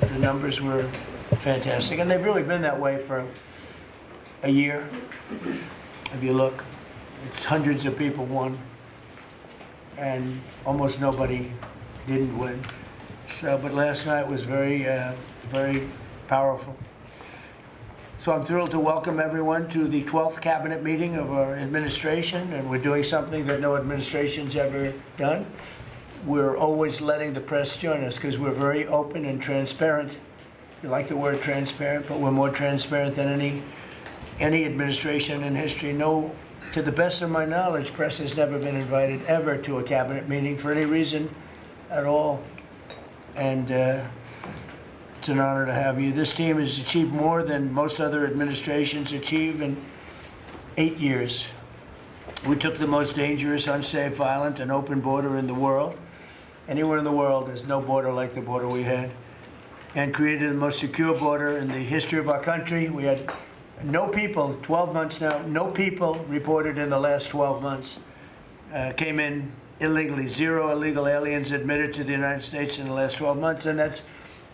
The numbers were fantastic, and they've really been that way for a year. If you look, it's hundreds of people won, and almost nobody didn't win. So, but last night was very, very powerful. So I'm thrilled to welcome everyone to the 12th cabinet meeting of our administration, and we're doing something that no administration's ever done. We're always letting the press join us because we're very open and transparent. We like the word transparent, but we're more transparent than any administration in history. No, to the best of my knowledge, press has never been invited ever to a cabinet meeting for any reason at all. And it's an honor to have you. This team has achieved more than most other administrations achieve in 8 years. We took the most dangerous, unsafe, violent, and open border in the world. Anywhere in the world, there's no border like the border we had, and created the most secure border in the history of our country. We had no people, 12 months now, no people reported in the last 12 months came in illegally. 0 illegal aliens admitted to the United States in the last 12 months, and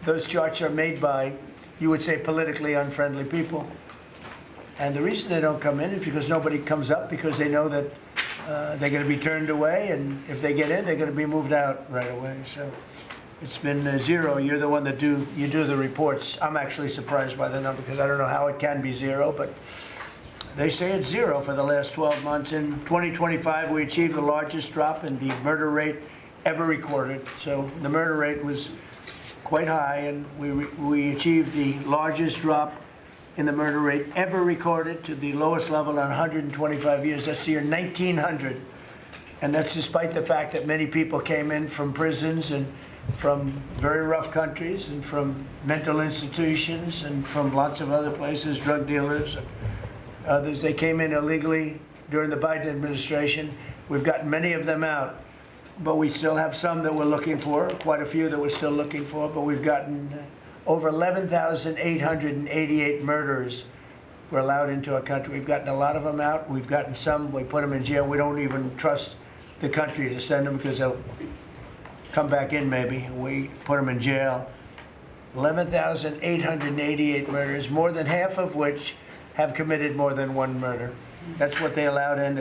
those charts are made by, you would say, politically unfriendly people. And the reason they don't come in is because nobody comes up, because they know that they're going to be turned away, and if they get in, they're going to be moved out right away. So it's been 0. You're the one that do the reports. I'm actually surprised by the number because I don't know how it can be 0, but they say it's 0 for the last 12 months. In 2025, we achieved the largest drop in the murder rate ever recorded. So the murder rate was quite high, and we achieved the largest drop in the murder rate ever recorded to the lowest level in 125 years. That's the year 1900. And that's despite the fact that many people came in from prisons and from very rough countries and from mental institutions and from lots of other places, drug dealers and others. They came in illegally during the Biden administration. We've gotten many of them out, but we still have some that we're looking for, quite a few that we're still looking for, but we've gotten over 11,888 murderers were allowed into our country. We've gotten a lot of them out. We've gotten some, we put them in jail. We don't even trust the country to send them because they'll come back in maybe. We put them in jail. 11,888 murders, more than half of which have committed more than one murder. That's what they allowed in.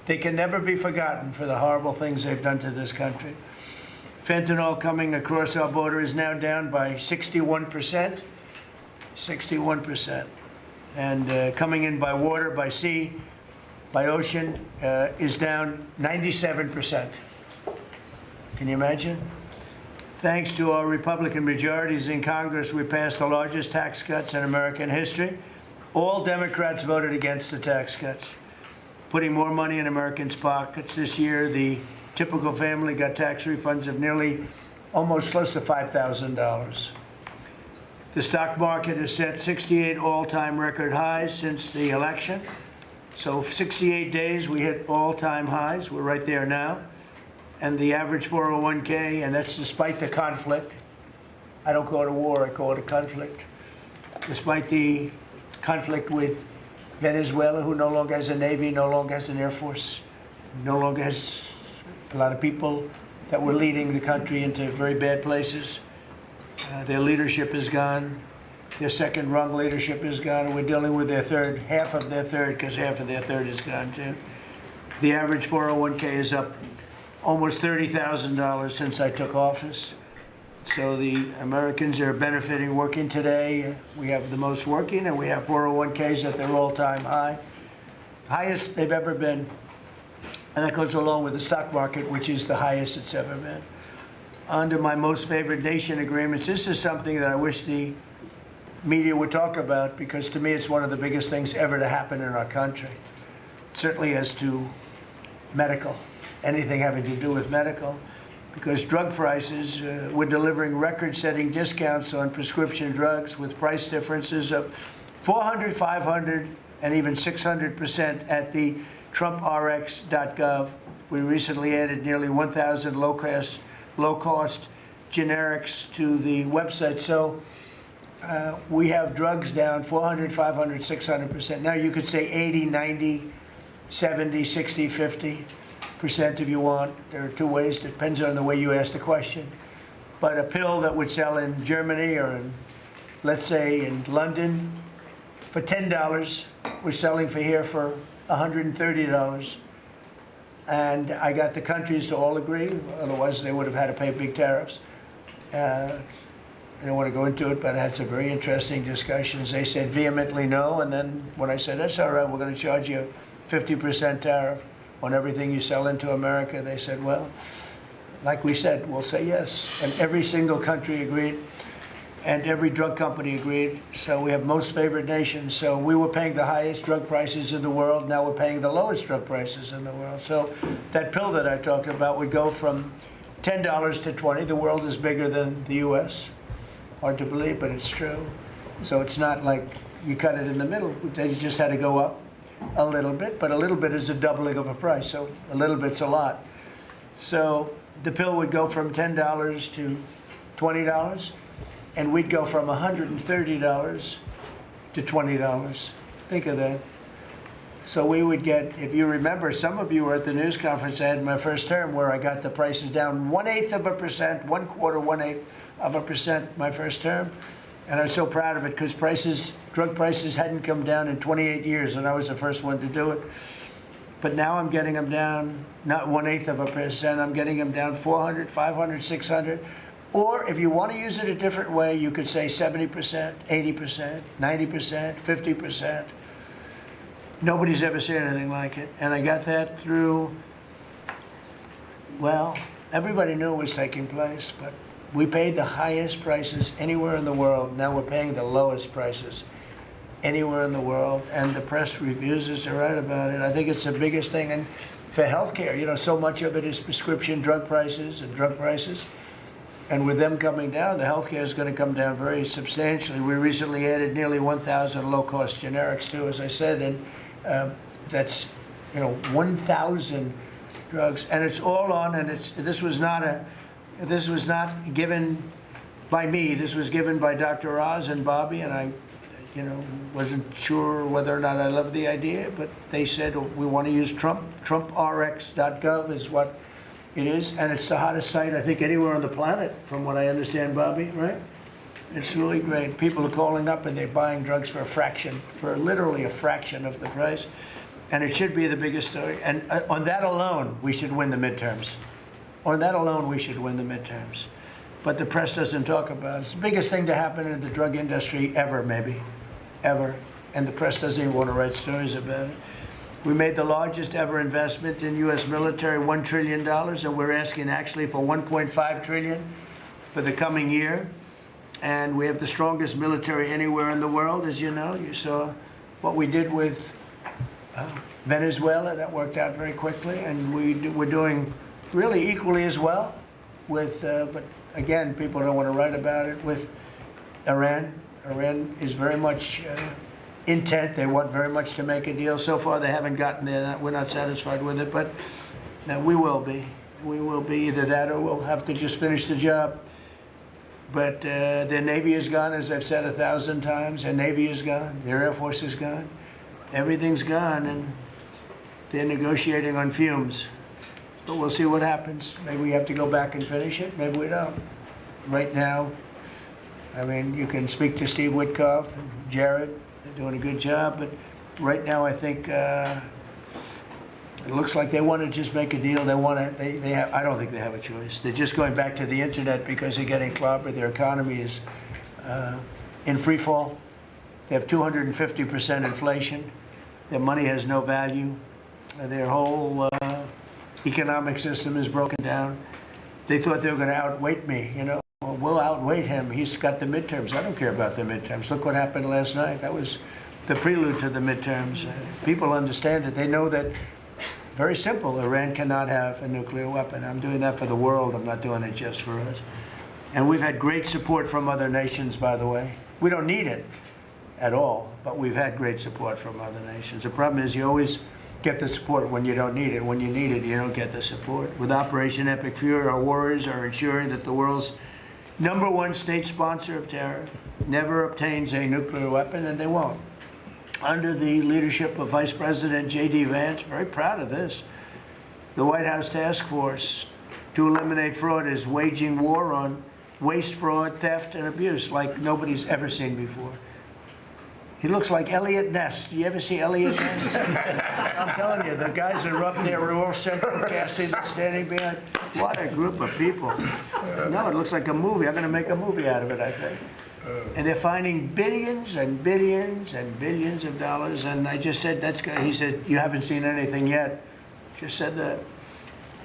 They can never be forgotten for the horrible things they've done to this country. Fentanyl coming across our border is now down by 61%. 61%. And coming in by water, by sea, by ocean is down 97%. Can you imagine? Thanks to our Republican majorities in Congress, we passed the largest tax cuts in American history. All Democrats voted against the tax cuts, putting more money in Americans' pockets. This year, the typical family got tax refunds of nearly, almost close to $5,000. The stock market has set 68 all-time record highs since the election. So 68 days, we hit all-time highs. We're right there now. And the average 401k, and that's despite the conflict. I don't call it a war, I call it a conflict. Despite the conflict with Venezuela, who no longer has a Navy, no longer has an Air Force, no longer has a lot of people that were leading the country into very bad places. Their leadership is gone. Their second-rung leadership is gone, and we're dealing with their third, half of their third, because half of their third is gone too. The average 401k is up almost $30,000 since I took office. So the Americans are benefiting working today. We have the most working, and we have 401ks at their all-time high, highest they've ever been. And that goes along with the stock market, which is the highest it's ever been. Under my most favored nation agreements, this is something that I wish the media would talk about, because to me it's one of the biggest things ever to happen in our country. Certainly as to medical, anything having to do with medical, because drug prices, we're delivering record-setting discounts on prescription drugs with price differences of 400, 500, and even 600% at the TrumpRx.gov. We recently added nearly 1,000 low-cost generics to the website. So we have drugs down 400, 500, 600%. Now you could say 80, 90, 70, 60, 50% if you want. There are two ways. Depends on the way you ask the question. But a pill that would sell in Germany or in, let's say, in London for $10, we're selling for here for $130. And I got the countries to all agree, otherwise they would have had to pay big tariffs. I don't want to go into it, but I had some very interesting discussions. They said vehemently no, and then when I said, that's all right, we're going to charge you a 50% tariff on everything you sell into America, they said, well, like we said, we'll say yes. And every single country agreed, and every drug company agreed. So we have most favored nations. So we were paying the highest drug prices in the world. Now we're paying the lowest drug prices in the world. So that pill that I talked about would go from $10 to $20. The world is bigger than the U.S. Hard to believe, but it's true. So it's not like you cut it in the middle. They just had to go up a little bit, but a little bit is a doubling of a price. So a little bit's a lot. So the pill would go from $10 to $20, and we'd go from $130 to $20. Think of that. So we would get, if you remember, some of you were at the news conference I had in my first term where I got the prices down 1/8%, 1/4% my first term. And I was so proud of it because drug prices hadn't come down in 28 years, and I was the first one to do it. But now I'm getting them down, not 1/8%, I'm getting them down 400, 500, 600. Or if you want to use it a different way, you could say 70%, 80%, 90%, 50%. Nobody's ever said anything like it. And I got that through, well, everybody knew it was taking place, but we paid the highest prices anywhere in the world. Now we're paying the lowest prices anywhere in the world, and the press refuses to write about it. I think it's the biggest thing. And for healthcare, you know, so much of it is prescription drug prices and drug prices. And with them coming down, the healthcare is going to come down very substantially. We recently added nearly 1,000 low-cost generics too, as I said, and that's, you know, 1,000 drugs, and it's all on. And this was not given by me. This was given by Dr. Oz and Bobby, and I, you know, wasn't sure whether or not I loved the idea, but they said, oh, we want to use Trump. TrumpRx.gov is what it is, and it's the hottest site, I think, anywhere on the planet, from what I understand, Bobby, right? It's really great. People are calling up and they're buying drugs for a fraction, for literally a fraction of the price. And it should be the biggest story. And on that alone, we should win the midterms. On that alone, we should win the midterms. But the press doesn't talk about it. It's the biggest thing to happen in the drug industry ever, maybe, ever. And the press doesn't even want to write stories about it. We made the largest ever investment in U.S. military, $1 trillion, and we're asking actually for $1.5 trillion for the coming year. And we have the strongest military anywhere in the world, as you know. You saw what we did with Venezuela. That worked out very quickly. And we're doing really equally as well with, but again, people don't want to write about it, with Iran. Iran is very much intent. They want very much to make a deal. So far, they haven't gotten there. We're not satisfied with it, but we will be. We will be either that or we'll have to just finish the job. But their Navy is gone, as I've said 1,000 times. Their Navy is gone. Their Air Force is gone. Everything's gone, and they're negotiating on fumes. But we'll see what happens. Maybe we have to go back and finish it. Maybe we don't. Right now, I mean, you can speak to Steve Witkoff and Jared. They're doing a good job. But right now, I think it looks like they want to just make a deal. They want to. They have. I don't think they have a choice. They're just going back to the internet because they're getting clobbered. Their economy is in free fall. They have 250% inflation. Their money has no value. Their whole economic system is broken down. They thought they were going to outweight me. You know, well, we'll outweight him. He's got the midterms. I don't care about the midterms. Look what happened last night. That was the prelude to the midterms. People understand it. They know that. Very simple. Iran cannot have a nuclear weapon. I'm doing that for the world. I'm not doing it just for us. And we've had great support from other nations, by the way. We don't need it at all, but we've had great support from other nations. The problem is you always get the support when you don't need it. When you need it, you don't get the support. With Operation Epic Fury, our warriors are ensuring that the world's #1 state sponsor of terror never obtains a nuclear weapon, and they won't. Under the leadership of Vice President J.D. Vance, very proud of this, the White House Task Force to Eliminate Fraud is waging war on waste, fraud, theft, and abuse like nobody's ever seen before. He looks like Elliot Ness. Do you ever see Elliot Ness? I'm telling you, the guys that are up there are all central casting, standing behind. What a group of people. No, it looks like a movie. I'm going to make a movie out of it, I think. And they're finding billions and billions and billions of dollars. And I just said, that's good. He said, you haven't seen anything yet. Just said that.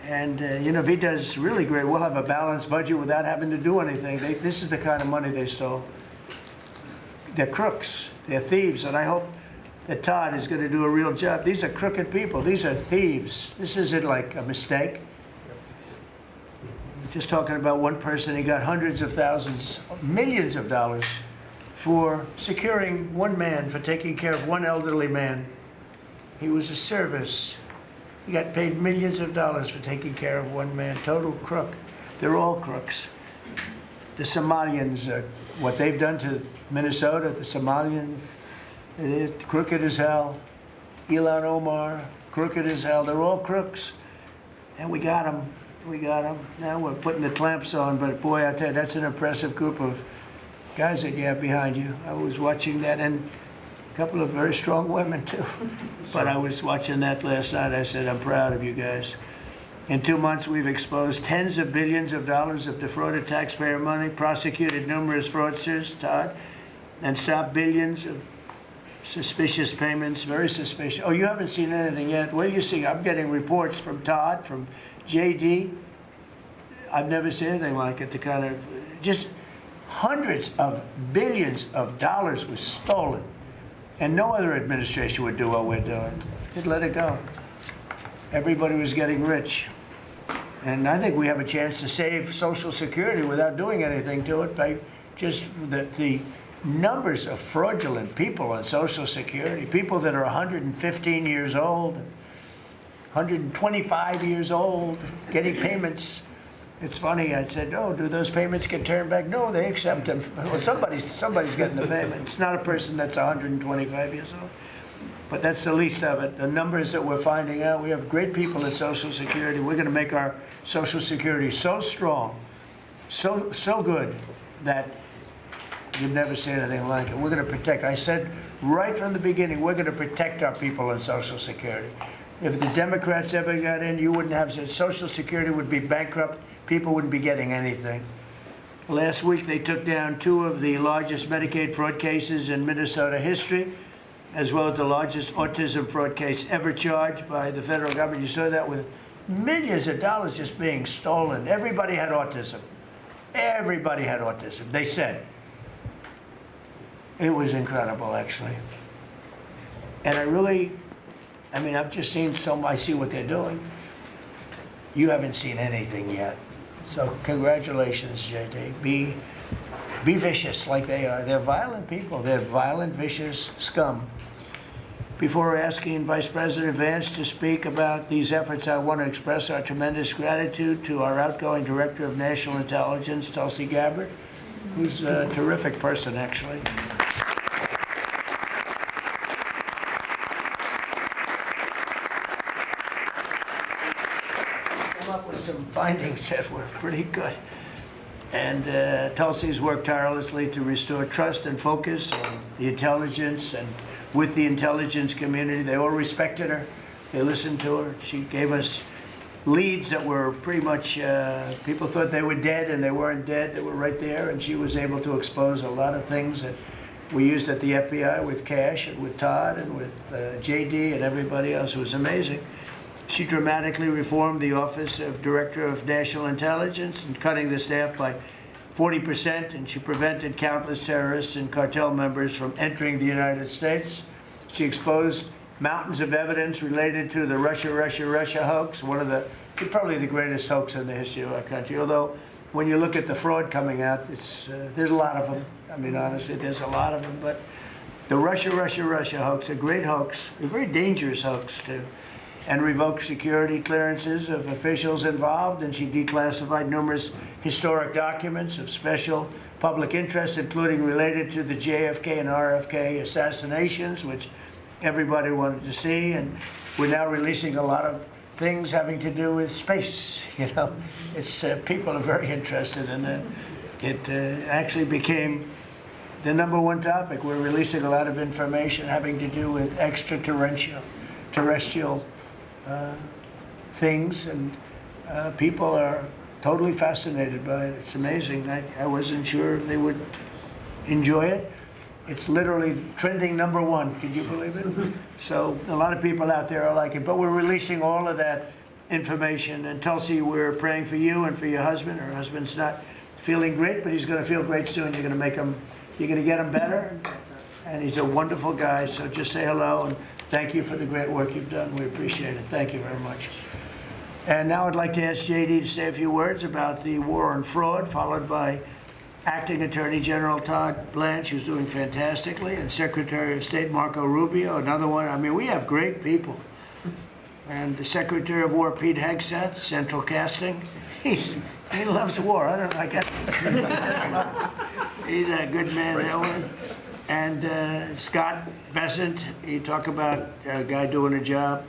And, you know, Vita's really great. We'll have a balanced budget without having to do anything. This is the kind of money they stole. They're crooks. They're thieves. And I hope that Todd is going to do a real job. These are crooked people. These are thieves. This isn't like a mistake. Just talking about one person, he got hundreds of thousands, millions of dollars for securing one man, for taking care of one elderly man. He was a service. He got paid millions of dollars for taking care of one man. Total crook. They're all crooks. The Somalians, what they've done to Minnesota, the Somalians, they're crooked as hell. Ilhan Omar, crooked as hell. They're all crooks. And we got them. We got them. Now we're putting the clamps on, but boy, I tell you, that's an impressive group of guys that you have behind you. I was watching that, and a couple of very strong women, too. But I was watching that last night. I said, I'm proud of you guys. In 2 months, we've exposed tens of billions of dollars of defrauded taxpayer money, prosecuted numerous fraudsters, Todd, and stopped billions of suspicious payments, very suspicious. Oh, you haven't seen anything yet? Well, you see, I'm getting reports from Todd, from JD. I've never seen anything like it. The kind of, just hundreds of billions of dollars was stolen. And no other administration would do what we're doing. Just let it go. Everybody was getting rich. And I think we have a chance to save Social Security without doing anything to it by just the numbers of fraudulent people on Social Security, people that are 115 years old, 125 years old, getting payments. It's funny, I said, oh, do those payments get turned back? No, they accept them. Well, somebody's getting the payment. It's not a person that's 125 years old. But that's the least of it. The numbers that we're finding out, we have great people at Social Security. We're going to make our Social Security so strong, so good, that you've never seen anything like it. We're going to protect. I said right from the beginning, we're going to protect our people on Social Security. If the Democrats ever got in, you wouldn't have, Social Security would be bankrupt. People wouldn't be getting anything. Last week, they took down 2 of the largest Medicaid fraud cases in Minnesota history, as well as the largest autism fraud case ever charged by the federal government. You saw that with millions of dollars just being stolen. Everybody had autism. Everybody had autism, they said. It was incredible, actually. And I mean, I've just seen I see what they're doing. You haven't seen anything yet. So congratulations, JD. Be vicious like they are. They're violent people. They're violent, vicious scum. Before asking Vice President Vance to speak about these efforts, I want to express our tremendous gratitude to our outgoing Director of National Intelligence, Tulsi Gabbard, who's a terrific person, actually. Come up with some findings that were pretty good. And Tulsi's worked tirelessly to restore trust and focus on the intelligence and with the intelligence community. They all respected her. They listened to her. She gave us leads that were pretty much, people thought they were dead and they weren't dead. They were right there, and she was able to expose a lot of things that we used at the FBI with Cash and with Todd and with JD and everybody else. It was amazing. She dramatically reformed the Office of Director of National Intelligence and cutting the staff by 40%, and she prevented countless terrorists and cartel members from entering the United States. She exposed mountains of evidence related to the Russia hoax, probably the greatest hoax in the history of our country. Although, when you look at the fraud coming out, there's a lot of them. I mean, honestly, there's a lot of them. But the Russia hoax, a great hoax, a very dangerous hoax, too. And revoked security clearances of officials involved, and she declassified numerous historic documents of special public interest, including related to the JFK and RFK assassinations, which everybody wanted to see. And we're now releasing a lot of things having to do with space. You know, people are very interested in that. It actually became the #1 topic. We're releasing a lot of information having to do with terrestrial things, and people are totally fascinated by it. It's amazing. I wasn't sure if they would enjoy it. It's literally trending #1. Could you believe it? So a lot of people out there are like it, but we're releasing all of that information. And Tulsi, we're praying for you and for your husband. Her husband's not feeling great, but he's going to feel great soon. You're going to get him better. And he's a wonderful guy. So just say hello and thank you for the great work you've done. We appreciate it. Thank you very much. And now I'd like to ask JD to say a few words about the war on fraud, followed by Acting Attorney General Todd Blanche, who's doing fantastically, and Secretary of State Marco Rubio, another one. I mean, we have great people. And the Secretary of War, Pete Hegseth, Central Casting. He loves war. I don't know. He's a good man that one. And Scott Bessent, you talk about a guy doing a job.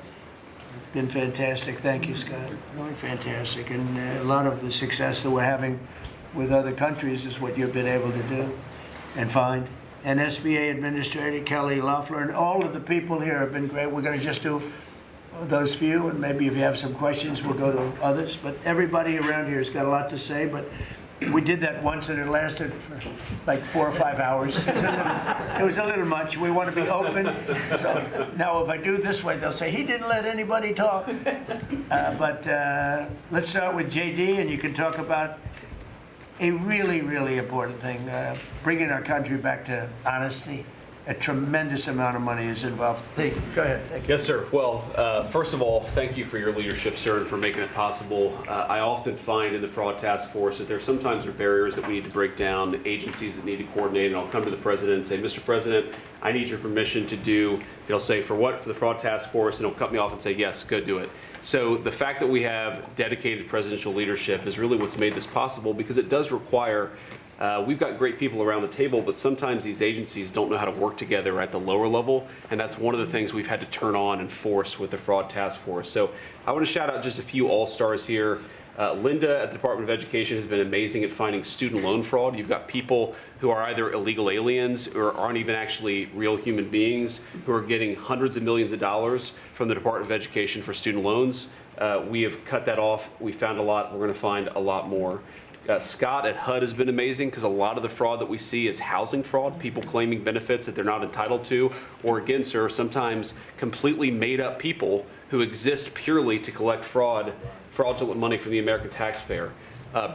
Been fantastic. Thank you, Scott. Really fantastic. And a lot of the success that we're having with other countries is what you've been able to do and find. And SBA Administrator Kelly Loeffler and all of the people here have been great. We're going to just do those few, and maybe if you have some questions, we'll go to others. But everybody around here has got a lot to say, but we did that once and it lasted for like 4 or 5 hours. It was a little much. We want to be open. So now if I do this way, they'll say, he didn't let anybody talk. But let's start with JD, and you can talk about a really, really important thing, bringing our country back to honesty. A tremendous amount of money is involved. Go ahead. Thank you. Yes, sir. Well, first of all, thank you for your leadership, sir, and for making it possible. I often find in the Fraud Task Force that there sometimes are barriers that we need to break down, agencies that need to coordinate, and I'll come to the President and say, Mr. President, I need your permission to do, they'll say, for what? For the Fraud Task Force, and he'll cut me off and say, yes, go do it. So the fact that we have dedicated presidential leadership is really what's made this possible, because it does require we've got great people around the table, but sometimes these agencies don't know how to work together at the lower level, and that's one of the things we've had to turn on and force with the Fraud Task Force. So I want to shout out just a few all-stars here. Linda at the Department of Education has been amazing at finding student loan fraud. You've got people who are either illegal aliens or aren't even actually real human beings who are getting hundreds of millions of dollars from the Department of Education for student loans. We have cut that off. We found a lot. We're going to find a lot more. Scott at HUD has been amazing, because a lot of the fraud that we see is housing fraud, people claiming benefits that they're not entitled to, or again, sir, sometimes completely made up people who exist purely to collect fraudulent money from the American taxpayer.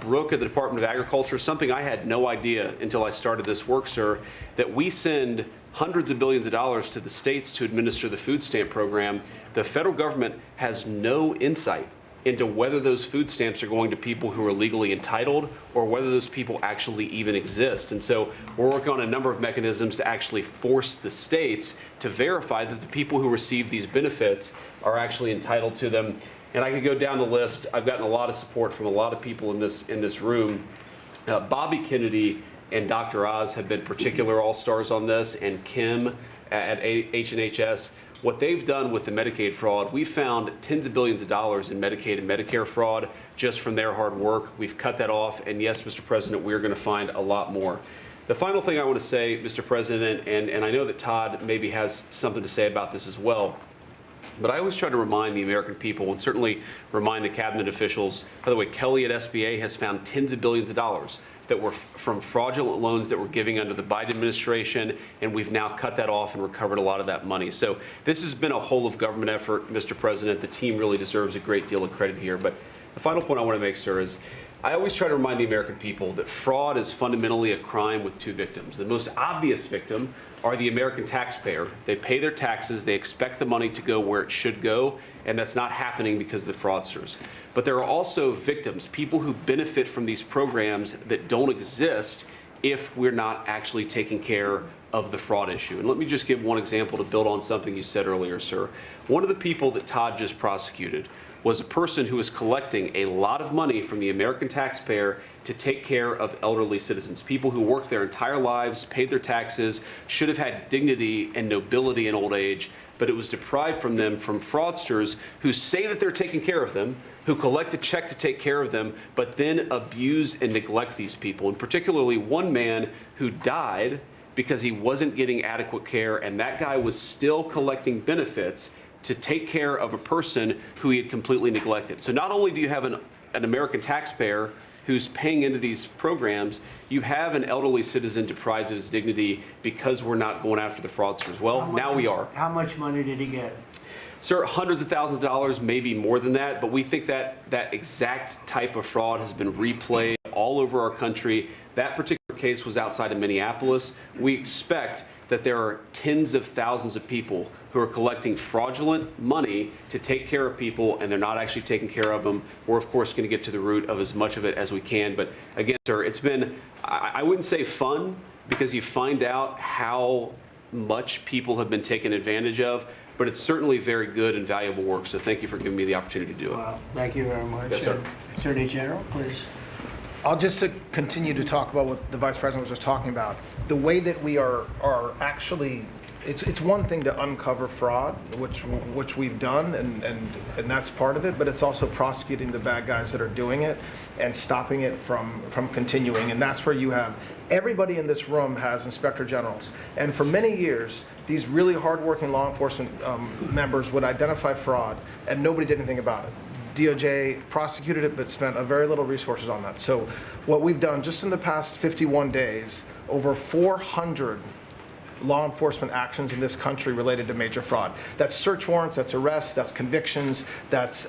Brooke at the Department of Agriculture, something I had no idea until I started this work, sir, that we send hundreds of billions of dollars to the states to administer the food stamp program. The federal government has no insight into whether those food stamps are going to people who are legally entitled or whether those people actually even exist. And so we're working on a number of mechanisms to actually force the states to verify that the people who receive these benefits are actually entitled to them. And I could go down the list. I've gotten a lot of support from a lot of people in this room. Bobby Kennedy and Dr. Oz have been particular all-stars on this, and Kim at H&HS. What they've done with the Medicaid fraud, we found tens of billions of dollars in Medicaid and Medicare fraud just from their hard work. We've cut that off, and yes, Mr. President, we're going to find a lot more. The final thing I want to say, Mr. President, and I know that Todd maybe has something to say about this as well, but I always try to remind the American people, and certainly remind the cabinet officials. By the way, Kelly at SBA has found tens of billions of dollars that were from fraudulent loans that were giving under the Biden administration, and we've now cut that off and recovered a lot of that money. So this has been a whole of government effort, Mr. President. The team really deserves a great deal of credit here. But the final point I want to make, sir, is I always try to remind the American people that fraud is fundamentally a crime with two victims. The most obvious victim are the American taxpayer. They pay their taxes, they expect the money to go where it should go, and that's not happening because of the fraudsters. But there are also victims, people who benefit from these programs that don't exist if we're not actually taking care of the fraud issue. And let me just give one example to build on something you said earlier, sir. One of the people that Todd just prosecuted was a person who was collecting a lot of money from the American taxpayer to take care of elderly citizens, people who worked their entire lives, paid their taxes, should have had dignity and nobility in old age, but it was deprived from them from fraudsters who say that they're taking care of them, who collect a check to take care of them, but then abuse and neglect these people. And particularly one man who died because he wasn't getting adequate care, and that guy was still collecting benefits to take care of a person who he had completely neglected. So not only do you have an American taxpayer who's paying into these programs, you have an elderly citizen deprived of his dignity because we're not going after the fraudsters. Well, now we are. How much money did he get? Sir, hundreds of thousands of dollars, maybe more than that, but we think that that exact type of fraud has been replayed all over our country. That particular case was outside of Minneapolis. We expect that there are tens of thousands of people who are collecting fraudulent money to take care of people, and they're not actually taking care of them. We're, of course, going to get to the root of as much of it as we can. But again, sir, it's been, I wouldn't say fun, because you find out how much people have been taken advantage of, but it's certainly very good and valuable work. So thank you for giving me the opportunity to do it. Well, thank you very much. Yes, sir. Attorney General, please. I'll just to continue to talk about what the Vice President was just talking about. The way that we are actually, it's one thing to uncover fraud, which we've done, and that's part of it, but it's also prosecuting the bad guys that are doing it and stopping it from continuing. And that's where you have, everybody in this room has inspector generals. And for many years, these really hardworking law enforcement members would identify fraud, and nobody did anything about it. DOJ prosecuted it, but spent a very little resources on that. So what we've done just in the past 51 days, over 400 law enforcement actions in this country related to major fraud. That's search warrants, that's arrests, that's convictions, that's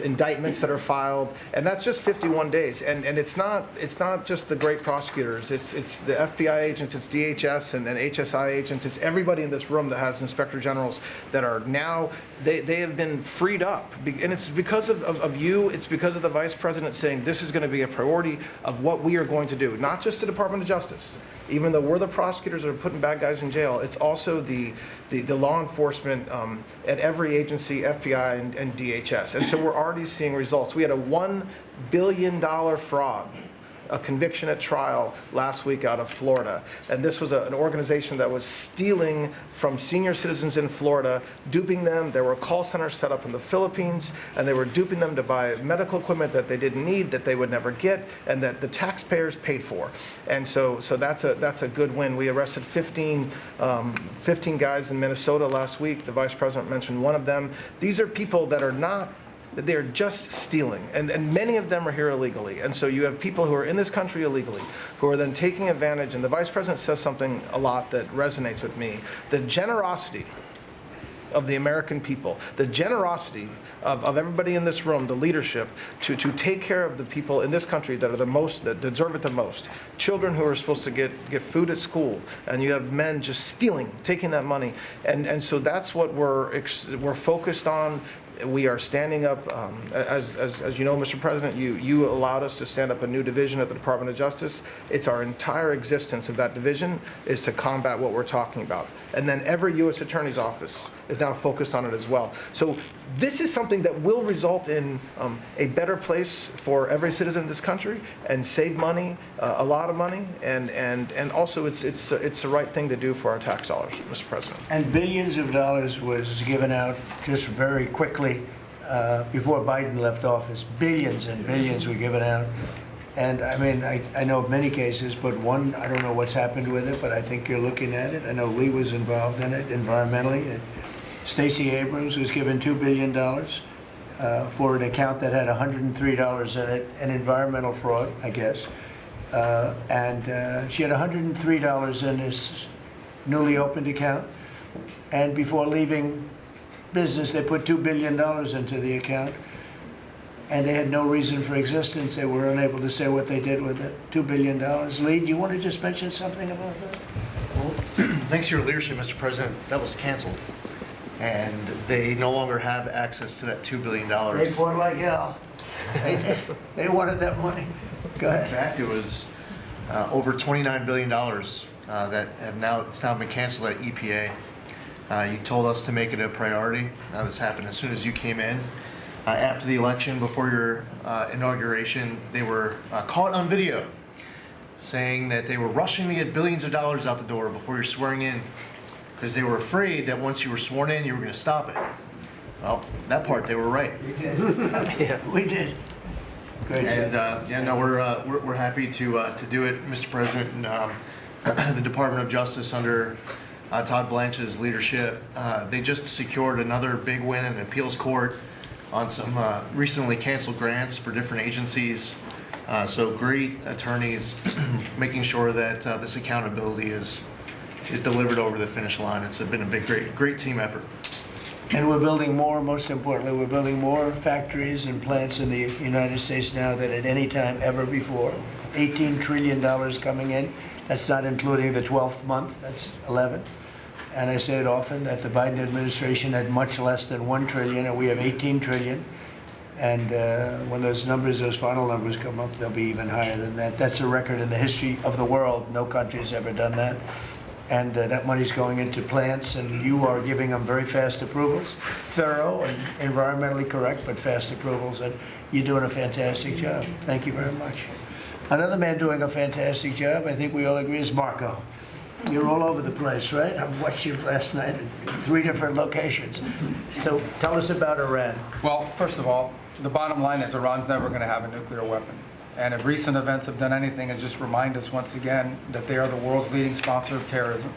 indictments that are filed, and that's just 51 days. And it's not just the great prosecutors. It's the FBI agents, it's DHS and HSI agents. It's everybody in this room that has inspector generals that are now they have been freed up, and it's because of you. It's because of the Vice President saying this is going to be a priority of what we are going to do, not just the Department of Justice. Even though we're the prosecutors that are putting bad guys in jail, it's also the law enforcement at every agency, FBI and DHS. And so we're already seeing results. We had a $1 billion fraud, a conviction at trial last week out of Florida. And this was an organization that was stealing from senior citizens in Florida, duping them. There were call centers set up in the Philippines, and they were duping them to buy medical equipment that they didn't need, that they would never get, and that the taxpayers paid for. And so that's a good win. We arrested 15 guys in Minnesota last week. The Vice President mentioned one of them. These are people that are not, they're just stealing, and many of them are here illegally. And so you have people who are in this country illegally, who are then taking advantage, and the Vice President says something a lot that resonates with me. The generosity of the American people, the generosity of everybody in this room, the leadership, to take care of the people in this country that are the most, that deserve it the most. Children who are supposed to get food at school, and you have men just stealing, taking that money. And so that's what we're focused on. We are standing up, as you know, Mr. President, you allowed us to stand up a new division at the Department of Justice. It's our entire existence of that division is to combat what we're talking about. And then every U.S. Attorney's Office is now focused on it as well. So this is something that will result in a better place for every citizen in this country and save money, a lot of money, and also it's the right thing to do for our tax dollars, Mr. President. And billions of dollars was given out just very quickly before Biden left office. Billions and billions were given out. And I mean, I know of many cases, but one, I don't know what's happened with it, but I think you're looking at it. I know Lee was involved in it environmentally. Stacey Abrams was given $2 billion for an account that had $103 in it, an environmental fraud, I guess. And she had $103 in this newly opened account. And before leaving business, they put $2 billion into the account. And they had no reason for existence. They were unable to say what they did with it. $2 billion. Lee, do you want to just mention something about that? Well, thanks to your leadership, Mr. President, that was canceled. And they no longer have access to that $2 billion. They fought like hell. They wanted that money. Go In ahead. fact, it was over $29 billion that it's now been canceled at EPA. You told us to make it a priority. This happened as soon as you came in. after the election, before your inauguration, they were caught on video saying that they were rushing to get billions of dollars out the door before you're swearing in because they were afraid that once you were sworn in, you were going to stop it. Well, that part, they were right. We did. Yeah, we did. Great And job. yeah, no, we're happy to do it, Mr. President. And the Department of Justice under Todd Blanche's leadership, they just secured another big win in appeals court on some recently canceled grants for different agencies. So great attorneys making sure that this accountability is delivered over the finish line. It's been a great team effort. And we're building more, most importantly, we're building more factories and plants in the United States now than at any time ever before. $18 trillion coming in. That's not including the 12th month, that's 11. And I say it often that the Biden administration had much less than 1 trillion, and we have 18 trillion. And when those final numbers come up, they'll be even higher than that. That's a record in the history of the world. No country's ever done that. And that money's going into plants, and you are giving them very fast approvals, thorough and environmentally correct, but fast approvals, and you're doing a fantastic job. Thank you very much. Another man doing a fantastic job, I think we all agree, is Marco. You're all over the place, right? I watched you last night at 3 different locations. So tell us about Iran. Well, first of all, the bottom line is Iran's never going to have a nuclear weapon. And if recent events have done anything, is just remind us once again that they are the world's leading sponsor of terrorism.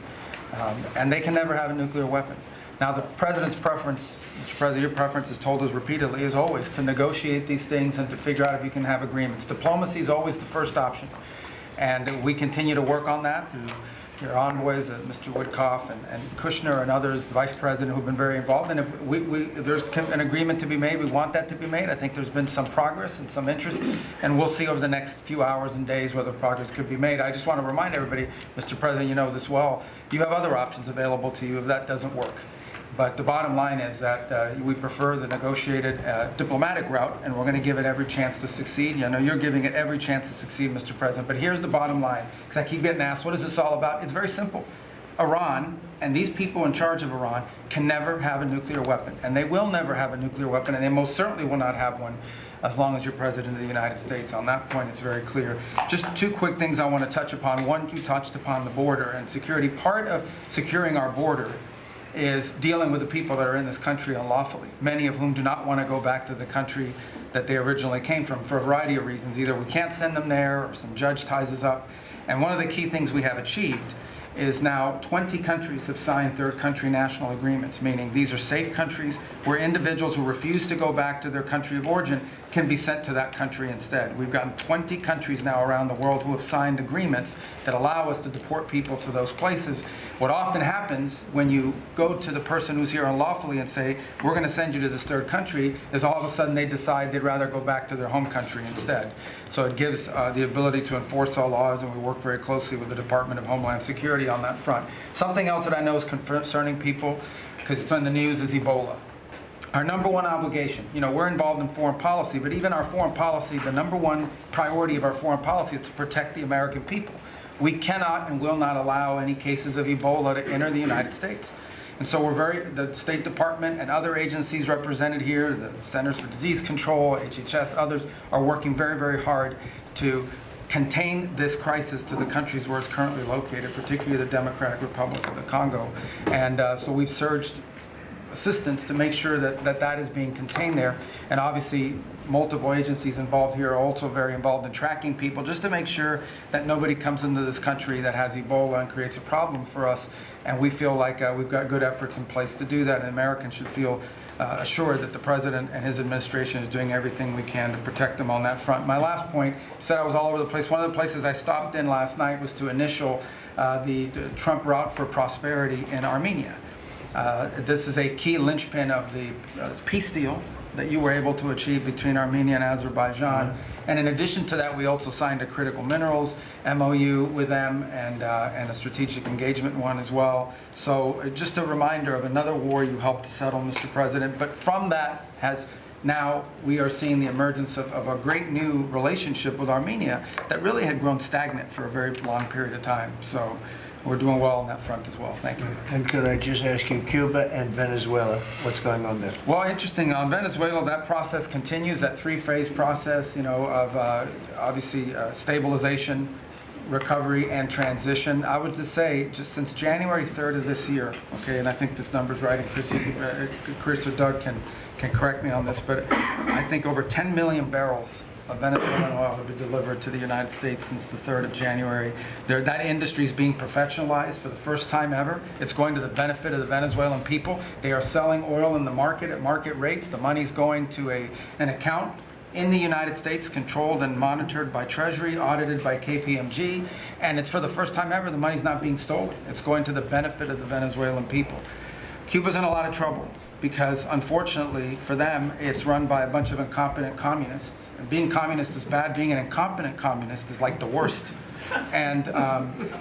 And they can never have a nuclear weapon. Now, the president's preference, Mr. President, your preference has told us repeatedly, is always to negotiate these things and to figure out if you can have agreements. Diplomacy is always the first option. And we continue to work on that through your envoys, Mr. Woodcoff and Kushner and others, the vice president, who've been very involved. And if there's an agreement to be made, we want that to be made. I think there's been some progress and some interest, and we'll see over the next few hours and days whether progress could be made. I just want to remind everybody, Mr. President, you know this well, you have other options available to you if that doesn't work. But the bottom line is that we prefer the negotiated diplomatic route, and we're going to give it every chance to succeed. I know you're giving it every chance to succeed, Mr. President. But here's the bottom line, because I keep getting asked, what is this all about? It's very simple. Iran and these people in charge of Iran can never have a nuclear weapon, and they will never have a nuclear weapon, and they most certainly will not have one as long as you're President of the United States. On that point, it's very clear. Just 2 quick things I want to touch upon. One, you touched upon the border and security. Part of securing our border is dealing with the people that are in this country unlawfully, many of whom do not want to go back to the country that they originally came from for a variety of reasons. Either we can't send them there or some judge ties us up. And one of the key things we have achieved is now 20 countries have signed third country national agreements, meaning these are safe countries where individuals who refuse to go back to their country of origin can be sent to that country instead. We've gotten 20 countries now around the world who have signed agreements that allow us to deport people to those places. What often happens when you go to the person who's here unlawfully and say, we're going to send you to this third country, is all of a sudden they decide they'd rather go back to their home country instead. So it gives the ability to enforce our laws, and we work very closely with the Department of Homeland Security on that front. Something else that I know is concerning people, because it's on the news, is Ebola. Our number one obligation, we're involved in foreign policy, but even our foreign policy, the number one priority of our foreign policy is to protect the American people. We cannot and will not allow any cases of Ebola to enter the United States. And so the State Department and other agencies represented here, the Centers for Disease Control, HHS, others, are working very, very hard to contain this crisis to the countries where it's currently located, particularly the Democratic Republic of the Congo. And so we've surged assistance to make sure that is being contained there. And obviously, multiple agencies involved here are also very involved in tracking people, just to make sure that nobody comes into this country that has Ebola and creates a problem for us. And we feel like we've got good efforts in place to do that, and Americans should feel assured that the President and his administration is doing everything we can to protect them on that front. My last point, you said I was all over the place. One of the places I stopped in last night was to initial the Trump Route for Prosperity in Armenia. This is a key linchpin of the peace deal that you were able to achieve between Armenia and Azerbaijan. And in addition to that, we also signed a critical minerals MOU with them and a strategic engagement one as well. So just a reminder of another war you helped to settle, Mr. President. But from that has now we are seeing the emergence of a great new relationship with Armenia that really had grown stagnant for a very long period of time. So we're doing well on that front as well. Thank you. And could I just ask you, Cuba and Venezuela, what's going on there? Well, interesting. On Venezuela, that process continues, that three-phase process, of obviously stabilization, recovery, and transition. I would just say, just since January 3rd of this year, okay, and I think this number's right, and Chris or Doug can correct me on this, but I think over 10 million barrels of Venezuelan oil have been delivered to the United States since the 3rd of January. That industry is being professionalized for the first time ever. It's going to the benefit of the Venezuelan people. They are selling oil in the market at market rates. The money's going to an account in the United States, controlled and monitored by Treasury, audited by KPMG, and it's for the first time ever, the money's not being stolen. It's going to the benefit of the Venezuelan people. Cuba's in a lot of trouble, because unfortunately for them, it's run by a bunch of incompetent communists. And being communist is bad, being an incompetent communist is like the worst. And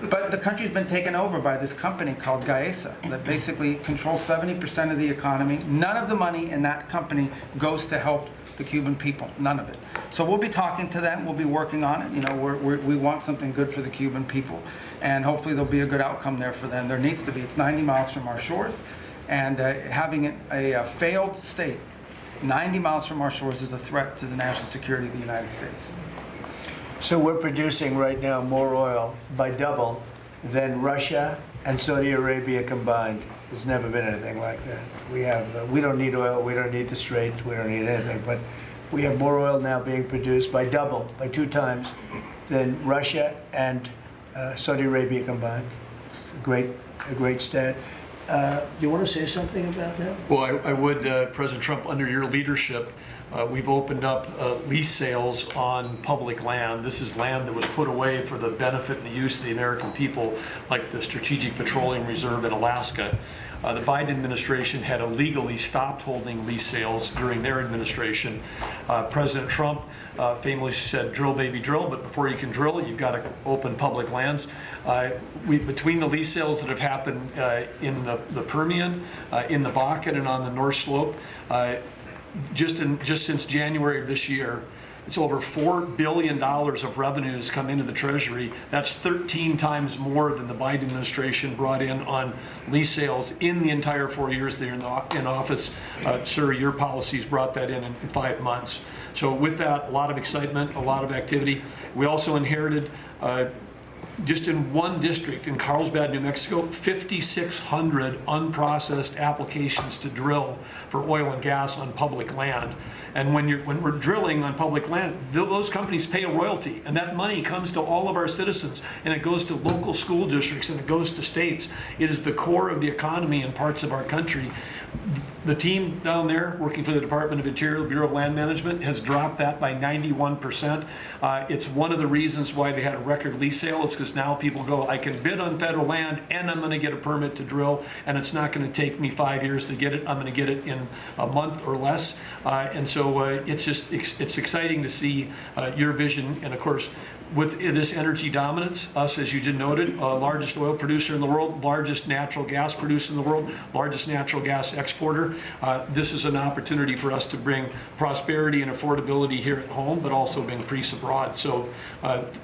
but the country's been taken over by this company called Gaesa that basically controls 70% of the economy. None of the money in that company goes to help the Cuban people, none of it. So we'll be talking to them, we'll be working on it. We want something good for the Cuban people, and hopefully there'll be a good outcome there for them. There needs to be. It's 90 miles from our shores. And having a failed state 90 miles from our shores is a threat to the national security of the United States. So we're producing right now more oil by double than Russia and Saudi Arabia combined. There's never been anything like that. We don't need oil, we don't need the Straits, we don't need anything, but we have more oil now being produced by double, by 2 times, than Russia and Saudi Arabia combined. It's a great stat. Do you want to say something about that? Well, I would, President Trump, under your leadership, we've opened up lease sales on public land. This is land that was put away for the benefit and the use of the American people, like the Strategic Petroleum Reserve in Alaska. The Biden administration had illegally stopped holding lease sales during their administration. President Trump famously said, drill, baby, drill, but before you can drill, you've got to open public lands. Between the lease sales that have happened in the Permian, in the Bakken, and on the North Slope, just since January of this year, it's over $4 billion of revenues come into the Treasury. That's 13 times more than the Biden administration brought in on lease sales in the entire 4 years they're in office. Sir, your policies brought that in 5 months. So with that, a lot of excitement, a lot of activity. We also inherited just in one district in Carlsbad, New Mexico, 5,600 unprocessed applications to drill for oil and gas on public land. And when we're drilling on public land, those companies pay a royalty, and that money comes to all of our citizens, and it goes to local school districts, and it goes to states. It is the core of the economy in parts of our country. The team down there working for the Department of Interior, Bureau of Land Management, has dropped that by 91%. It's one of the reasons why they had a record lease sale. It's because now people go, I can bid on federal land and I'm going to get a permit to drill, and it's not going to take me 5 years to get it. I'm going to get it in a month or less. And so it's exciting to see your vision. And of course, with this energy dominance, us, as you just noted, largest oil producer in the world, largest natural gas producer in the world, largest natural gas exporter. This is an opportunity for us to bring prosperity and affordability here at home, but also bring peace abroad. So,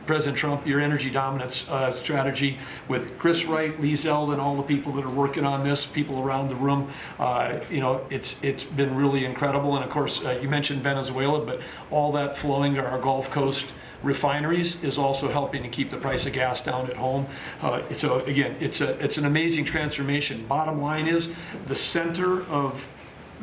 President Trump, your energy dominance strategy with Chris Wright, Lee Zeldin, all the people that are working on this, people around the room, it's been really incredible. And of course, you mentioned Venezuela, but all that flowing to our Gulf Coast refineries is also helping to keep the price of gas down at home. So again, it's an amazing transformation. Bottom line is the center of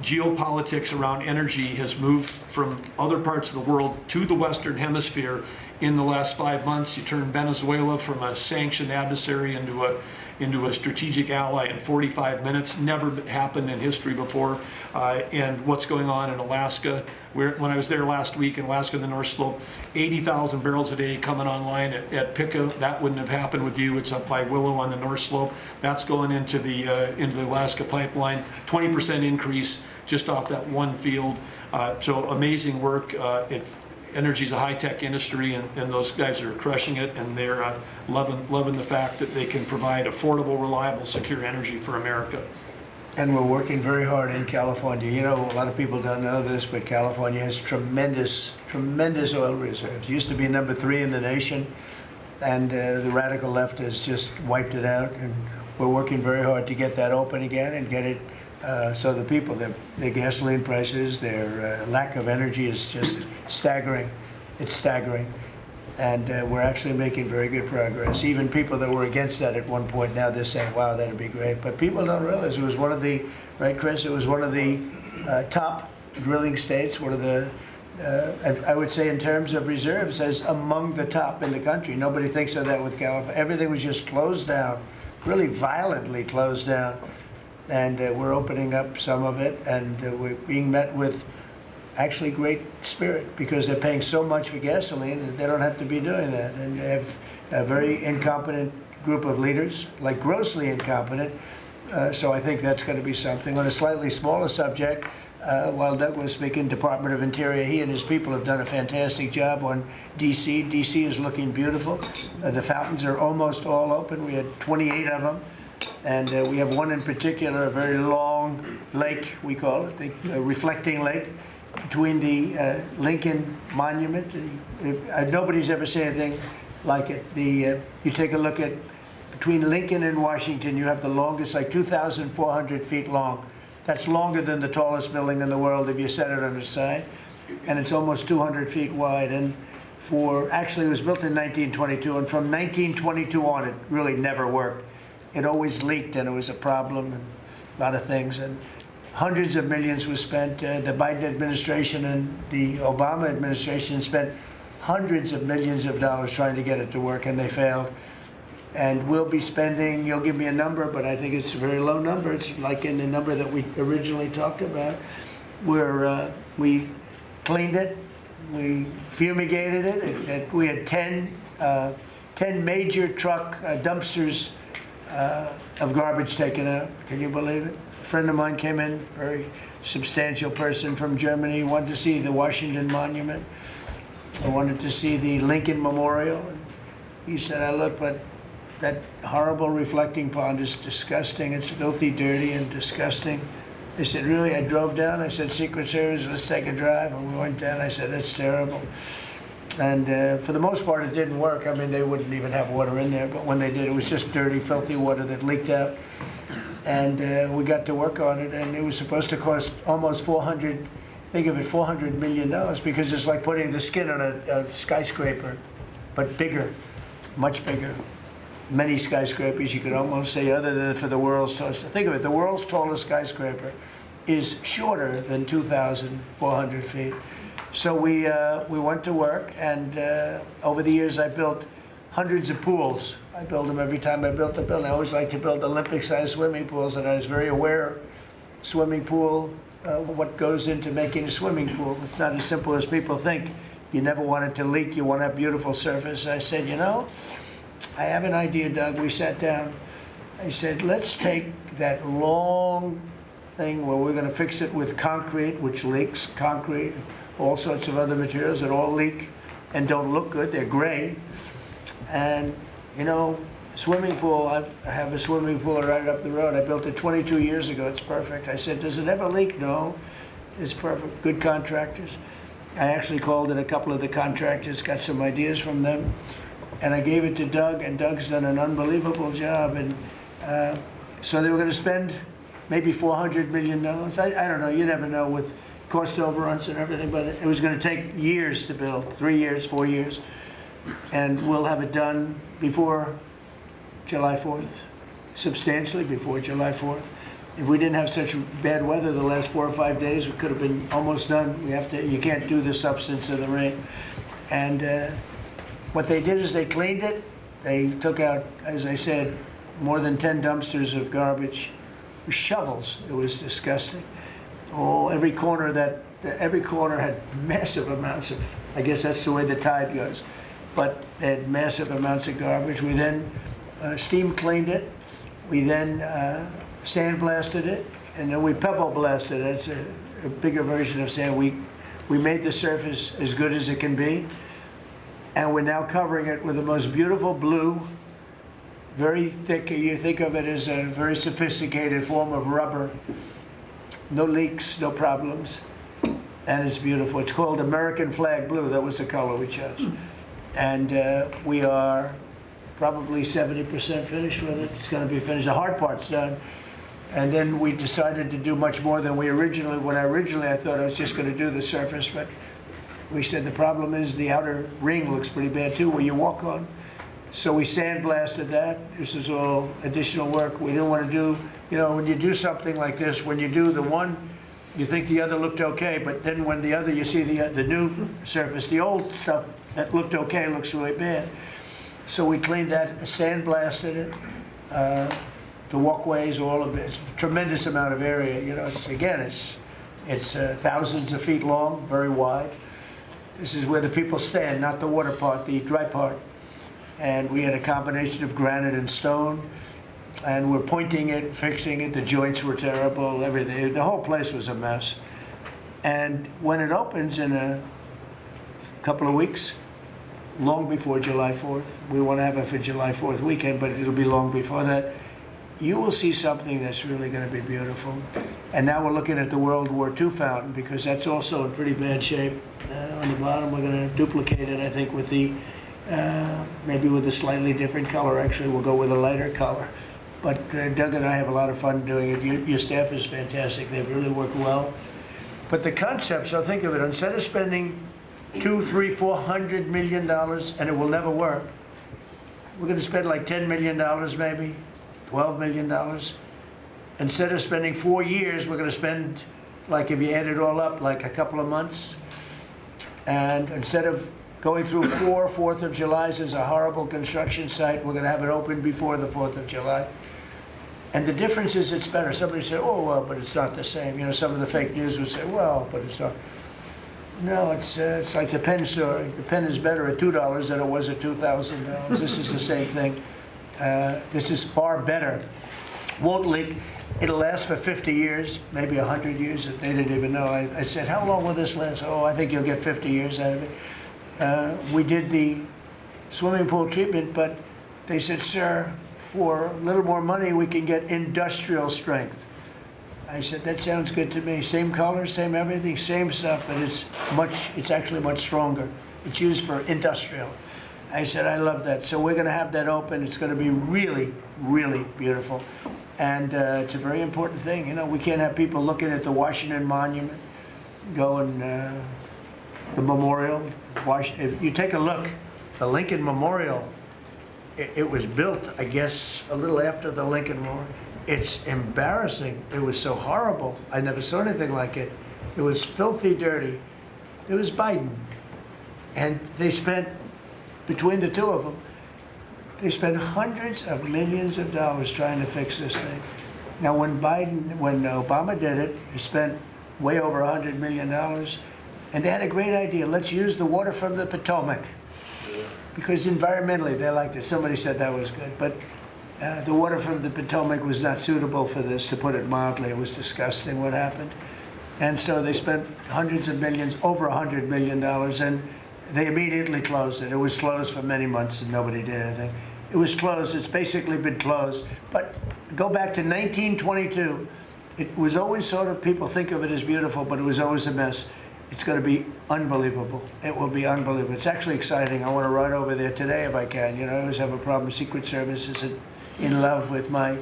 geopolitics around energy has moved from other parts of the world to the Western Hemisphere in the last 5 months. You turn Venezuela from a sanctioned adversary into a strategic ally in 45 minutes. Never happened in history before. And what's going on in Alaska, when I was there last week in Alaska, the North Slope, 80,000 barrels a day coming online at Pico. That wouldn't have happened with you. It's up by Willow on the North Slope. That's going into the Alaska pipeline. 20% increase just off that one field. So amazing work. Energy is a high-tech industry, and those guys are crushing it, and they're loving the fact that they can provide affordable, reliable, secure energy for America. And we're working very hard in California. You know, a lot of people don't know this, but California has tremendous, tremendous oil reserves. Used to be number 3 in the nation, and the radical left has just wiped it out. And we're working very hard to get that open again and get it so the people, their gasoline prices, their lack of energy is just staggering. It's staggering. And we're actually making very good progress. Even people that were against that at one point, now they're saying, wow, that'd be great. But people don't realize it was one of the, right, Chris? It was one of the top drilling states, one of the, I would say in terms of reserves, as among the top in the country. Nobody thinks of that with California. Everything was just closed down, really violently closed down. And we're opening up some of it, and we're being met with actually great spirit, because they're paying so much for gasoline that they don't have to be doing that. And they have a very incompetent group of leaders, like grossly incompetent. So I think that's going to be something. On a slightly smaller subject, while Doug was speaking, Department of Interior, he and his people have done a fantastic job on D.C. D.C. is looking beautiful. The fountains are almost all open. We had 28 of them. And we have one in particular, a very long lake, we call it, the reflecting lake, between the Lincoln Monument. Nobody's ever seen anything like it. You take a look at, between Lincoln and Washington, you have the longest, like 2,400 feet long. That's longer than the tallest building in the world if you set it on its side. And it's almost 200 feet wide. And actually it was built in 1922, and from 1922 on, it really never worked. It always leaked, and it was a problem, and a lot of things. And hundreds of millions was spent. The Biden administration and the Obama administration spent hundreds of millions of dollars trying to get it to work, and they failed. And we'll be spending, you'll give me a number, but I think it's a very low number. It's like in the number that we originally talked about, where we cleaned it, we fumigated it. We had 10 major truck dumpsters of garbage taken out. Can you believe it? A friend of mine came in, very substantial person from Germany, wanted to see the Washington Monument. I wanted to see the Lincoln Memorial. He said, I look, but that horrible reflecting pond is disgusting. It's filthy, dirty, and disgusting. I said, really? I drove down. I said, Secret Service, let's take a drive. And we went down. I said, that's terrible. And for the most part, it didn't work. I mean, they wouldn't even have water in there. But when they did, it was just dirty, filthy water that leaked out. And we got to work on it. And it was supposed to cost almost $400 million, because it's like putting the skin on a skyscraper, but bigger, much bigger. Many skyscrapers, you could almost say, other than for the world's tallest. Think of it, the world's tallest skyscraper is shorter than 2,400 feet. So we went to work, and over the years I built hundreds of pools. I build them every time I built a building. I always like to build Olympic-sized swimming pools, and I was very aware swimming pool, what goes into making a swimming pool. It's not as simple as people think. You never want it to leak. You want to have beautiful surface. I said, you know, I have an idea, Doug. We sat down. I said, let's take that long thing where we're going to fix it with concrete, which leaks, concrete, all sorts of other materials that all leak and don't look good. They're gray. And, you know, swimming pool, I have a swimming pool right up the road. I built it 22 years ago. It's perfect. I said, does it ever leak? No. It's perfect. Good contractors. I actually called in a couple of the contractors, got some ideas from them, and I gave it to Doug, and Doug's done an unbelievable job. And so they were going to spend maybe $400 million. I don't know. You never know with cost overruns and everything, but it was going to take years to build, 3 years, 4 years. And we'll have it done before July 4th, substantially before July 4th. If we didn't have such bad weather the last 4 or 5 days, we could have been almost done. You can't do the substance of the rain. And what they did is they cleaned it. They took out, as I said, more than 10 dumpsters of garbage with shovels. It was disgusting. Oh, every corner had massive amounts of, I guess that's the way the tide goes, but they had massive amounts of garbage. We then steam cleaned it. We then sandblasted it, and then we pebble blasted it. It's a bigger version of sand. We made the surface as good as it can be, and we're now covering it with the most beautiful blue, very thick. You think of it as a very sophisticated form of rubber. No leaks, no problems, and it's beautiful. It's called American Flag Blue. That was the color we chose. And we are probably 70% finished with it. It's going to be finished. The hard part's done. And then we decided to do much more than we originally, I thought I was just going to do the surface, but we said the problem is the outer ring looks pretty bad too, where you walk on. So we sandblasted that. This is all additional work. We didn't want to do, when you do something like this, when you do the one, you think the other looked okay, but then when the other, you see the new surface, the old stuff that looked okay looks really bad. So we cleaned that, sandblasted it. The walkways, all of it. It's a tremendous amount of area. It's thousands of feet long, very wide. This is where the people stand, not the water part, the dry part. And we had a combination of granite and stone. And we're pointing it, fixing it. The joints were terrible, everything. The whole place was a mess. And when it opens in a couple of weeks, long before July 4th, we want to have it for July 4th weekend, but it'll be long before that, you will see something that's really going to be beautiful. And now we're looking at the World War II fountain, because that's also in pretty bad shape. On the bottom, we're going to duplicate it, I think, with the, maybe with a slightly different color. Actually, we'll go with a lighter color. But Doug and I have a lot of fun doing it. Your staff is fantastic. They've really worked well. But the concept, so think of it, instead of spending $200, $300, $400 million, and it will never work, we're going to spend like $10 million maybe, $12 million. Instead of spending 4 years, we're going to spend, like if you add it all up, like a couple of months. And instead of going through 4th of Julys as a horrible construction site, we're going to have it open before the 4th of July. And the difference is it's better. Somebody say, oh, well, but it's not the same. Some of the fake news would say, well, but it's not. No, it's like the pen story. The pen is better at $2 than it was at $2,000. This is the same thing. This is far better. Won't leak. It'll last for 50 years, maybe 100 years. They didn't even know. I said, how long will this last? Oh, I think you'll get 50 years out of it. We did the swimming pool treatment, but they said, sir, for a little more money, we can get industrial strength. I said, that sounds good to me. Same color, same everything, same stuff, but it's actually much stronger. It's used for industrial. I said, I love that. So we're going to have that open. It's going to be really, really beautiful. And it's a very important thing. We can't have people looking at the Washington Monument, going, the memorial. If you take a look, the Lincoln Memorial, it was built, I guess, a little after the Lincoln Memorial. It's embarrassing. It was so horrible. I never saw anything like it. It was filthy dirty. It was Biden. And they spent, between the two of them, they spent hundreds of millions of dollars trying to fix this thing. Now, when Obama did it, he spent way over $100 million, and they had a great idea. Let's use the water from the Potomac, because environmentally they liked it. Somebody said that was good, but the water from the Potomac was not suitable for this, to put it mildly. It was disgusting what happened. And so they spent hundreds of millions, over $100 million, and they immediately closed it. It was closed for many months and nobody did anything. It was closed. It's basically been closed. But go back to 1922. It was always sort of, people think of it as beautiful, but it was always a mess. It's going to be unbelievable. It will be unbelievable. It's actually exciting. I want to ride over there today if I can. I always have a problem. Secret Service isn't in love with my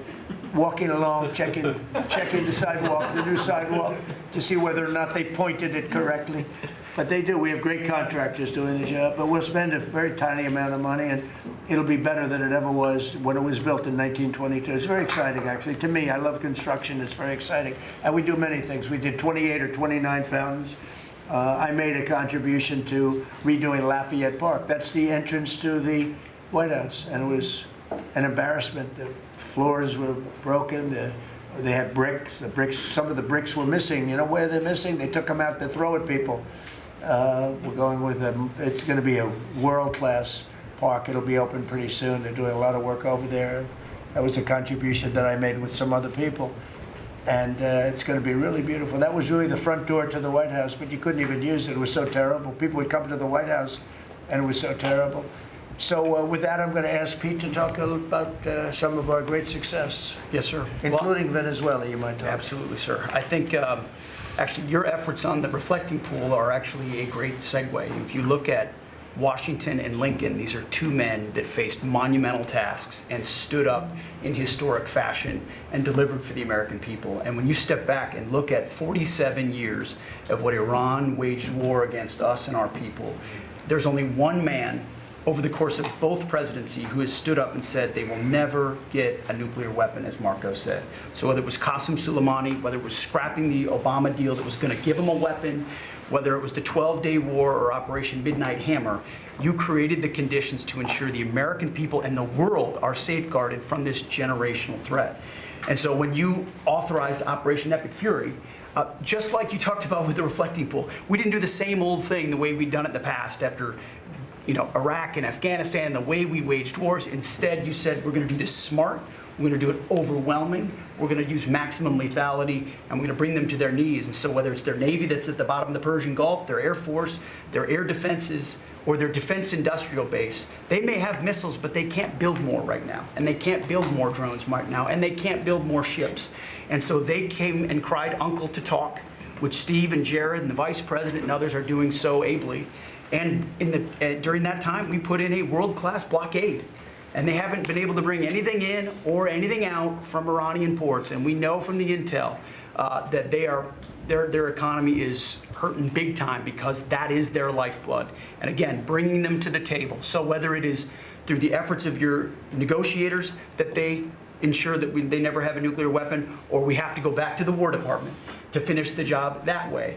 walking along, checking the sidewalk, the new sidewalk, to see whether or not they pointed it correctly. But they do. We have great contractors doing the job, but we'll spend a very tiny amount of money, and it'll be better than it ever was when it was built in 1922. It's very exciting, actually. To me, I love construction. It's very exciting. And we do many things. We did 28 or 29 fountains. I made a contribution to redoing Lafayette Park. That's the entrance to the White House, and it was an embarrassment. The floors were broken. They had bricks. Some of the bricks were missing. You know where they're missing? They took them out to throw at people. We're going with them. It's going to be a world-class park. It'll be open pretty soon. They're doing a lot of work over there. That was a contribution that I made with some other people. And it's going to be really beautiful. That was really the front door to the White House, but you couldn't even use it. It was so terrible. People would come to the White House, and it was so terrible. So with that, I'm going to ask Pete to talk a little about some of our great success, Yes, sir. including Venezuela, you might talk. Absolutely, sir. I think actually your efforts on the reflecting pool are actually a great segue. If you look at Washington and Lincoln, these are two men that faced monumental tasks and stood up in historic fashion and delivered for the American people. And when you step back and look at 47 years of what Iran waged war against us and our people, there's only one man over the course of both presidency who has stood up and said they will never get a nuclear weapon, as Marco said. So whether it was Qasem Soleimani, whether it was scrapping the Obama deal that was going to give them a weapon, whether it was the 12-day war or Operation Midnight Hammer, you created the conditions to ensure the American people and the world are safeguarded from this generational threat. And so when you authorized Operation Epic Fury, just like you talked about with the reflecting pool, we didn't do the same old thing the way we'd done it in the past after Iraq and Afghanistan, the way we waged wars. Instead, you said, we're going to do this smart, we're going to do it overwhelming, we're going to use maximum lethality, and we're going to bring them to their knees. And so whether it's their Navy that's at the bottom of the Persian Gulf, their Air Force, their air defenses, or their defense industrial base, they may have missiles, but they can't build more right now. And they can't build more drones right now. And they can't build more ships. And so they came and cried uncle to talk, which Steve and Jared and the Vice President and others are doing so ably. And during that time, we put in a world-class blockade. And they haven't been able to bring anything in or anything out from Iranian ports. And we know from the intel that their economy is hurting big time because that is their lifeblood. And again, bringing them to the table. So whether it is through the efforts of your negotiators that they ensure that they never have a nuclear weapon, or we have to go back to the War Department to finish the job that way,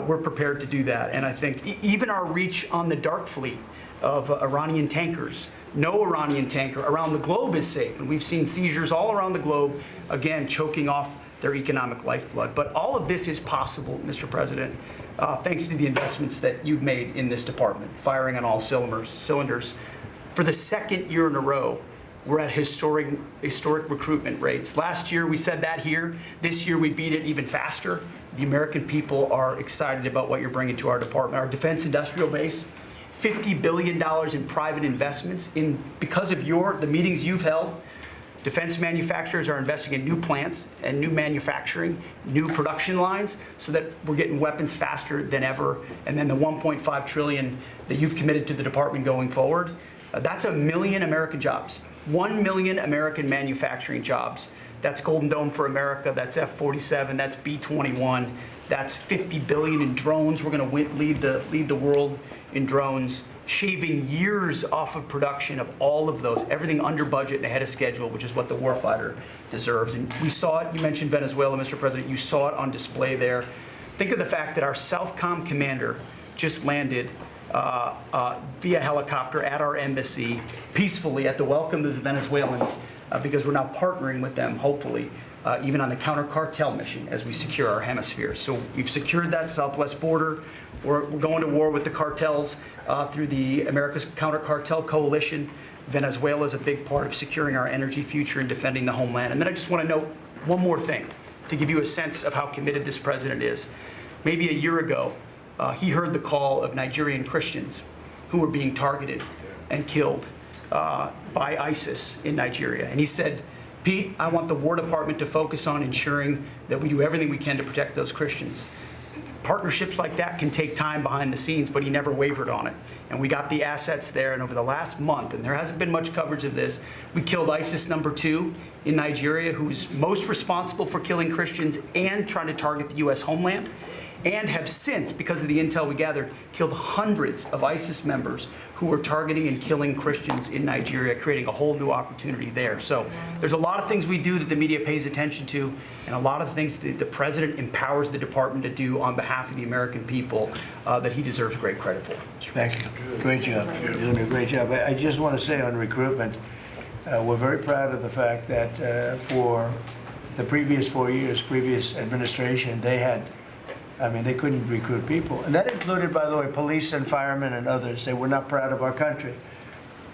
we're prepared to do that. And I think even our reach on the dark fleet of Iranian tankers, no Iranian tanker around the globe is safe. And we've seen seizures all around the globe, again, choking off their economic lifeblood. But all of this is possible, Mr. President, thanks to the investments that you've made in this department, firing on all cylinders. For the second year in a row, we're at historic recruitment rates. Last year, we said that here. This year, we beat it even faster. The American people are excited about what you're bringing to our department. Our defense industrial base, $50 billion in private investments. Because of the meetings you've held, defense manufacturers are investing in new plants and new manufacturing, new production lines, so that we're getting weapons faster than ever. And then the $1.5 trillion that you've committed to the department going forward, that's 1 million American jobs. 1 million American manufacturing jobs. That's Golden Dome for America, that's F-47, that's B-21, that's $50 billion in drones. We're going to lead the world in drones, shaving years off of production of all of those, everything under budget and ahead of schedule, which is what the warfighter deserves. And we saw it, you mentioned Venezuela, Mr. President, you saw it on display there. Think of the fact that our Southcom commander just landed via helicopter at our embassy peacefully at the welcome of the Venezuelans because we're now partnering with them, hopefully, even on the counter-cartel mission as we secure our hemisphere. So we've secured that southwest border. We're going to war with the cartels through the America's Counter-Cartel Coalition. Venezuela is a big part of securing our energy future and defending the homeland. And then I just want to note one more thing to give you a sense of how committed this president is. Maybe a year ago, he heard the call of Nigerian Christians who were being targeted and killed by ISIS in Nigeria. And he said, Pete, I want the War Department to focus on ensuring that we do everything we can to protect those Christians. Partnerships like that can take time behind the scenes, but he never wavered on it. And we got the assets there, and over the last month, and there hasn't been much coverage of this, we killed ISIS #2 in Nigeria, who's most responsible for killing Christians and trying to target the U.S. homeland, and have since, because of the intel we gathered, killed hundreds of ISIS members who were targeting and killing Christians in Nigeria, creating a whole new opportunity there. So there's a lot of things we do that the media pays attention to, and a lot of things that the president empowers the department to do on behalf of the American people that he deserves great credit for. Thank you. Great job. You're doing a great job. I just want to say on recruitment, we're very proud of the fact that for the previous 4 years, previous administration, they couldn't recruit people. And that included, by the way, police and firemen and others. They were not proud of our country.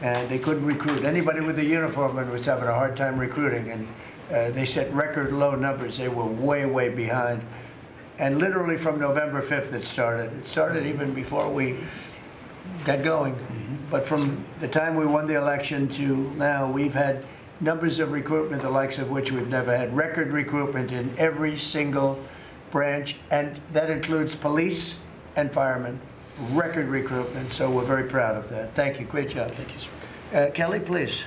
And they couldn't recruit. Anybody with a uniform and was having a hard time recruiting. And they set record low numbers. They were way, way behind. And literally from November 5th it started. It started even before we got going. but from the time we won the election to now, we've had numbers of recruitment, the likes of which we've never had. Record recruitment in every single branch, and that includes police and firemen. Record recruitment, so we're very proud of that. Thank you. Great job. Thank you, sir. Kelly, please.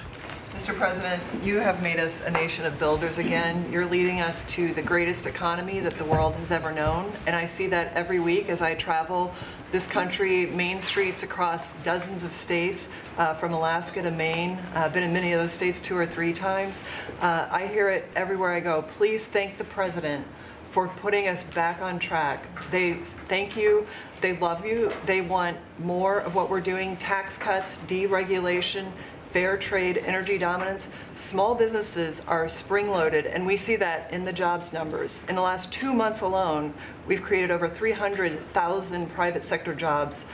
Mr. President, you have made us a nation of builders again. You're leading us to the greatest economy that the world has ever known, and I see that every week as I travel this country, main streets across dozens of states, from Alaska to Maine. I've been in many of those states 2 or 3 times. I hear it everywhere I go. Please thank the President for putting us back on track. They thank you. They love you. They want more of what we're doing: tax cuts, deregulation, fair trade, energy dominance. Small businesses are spring-loaded, and we see that in the jobs numbers. In the last 2 months alone, we've created over 300,000 private sector jobs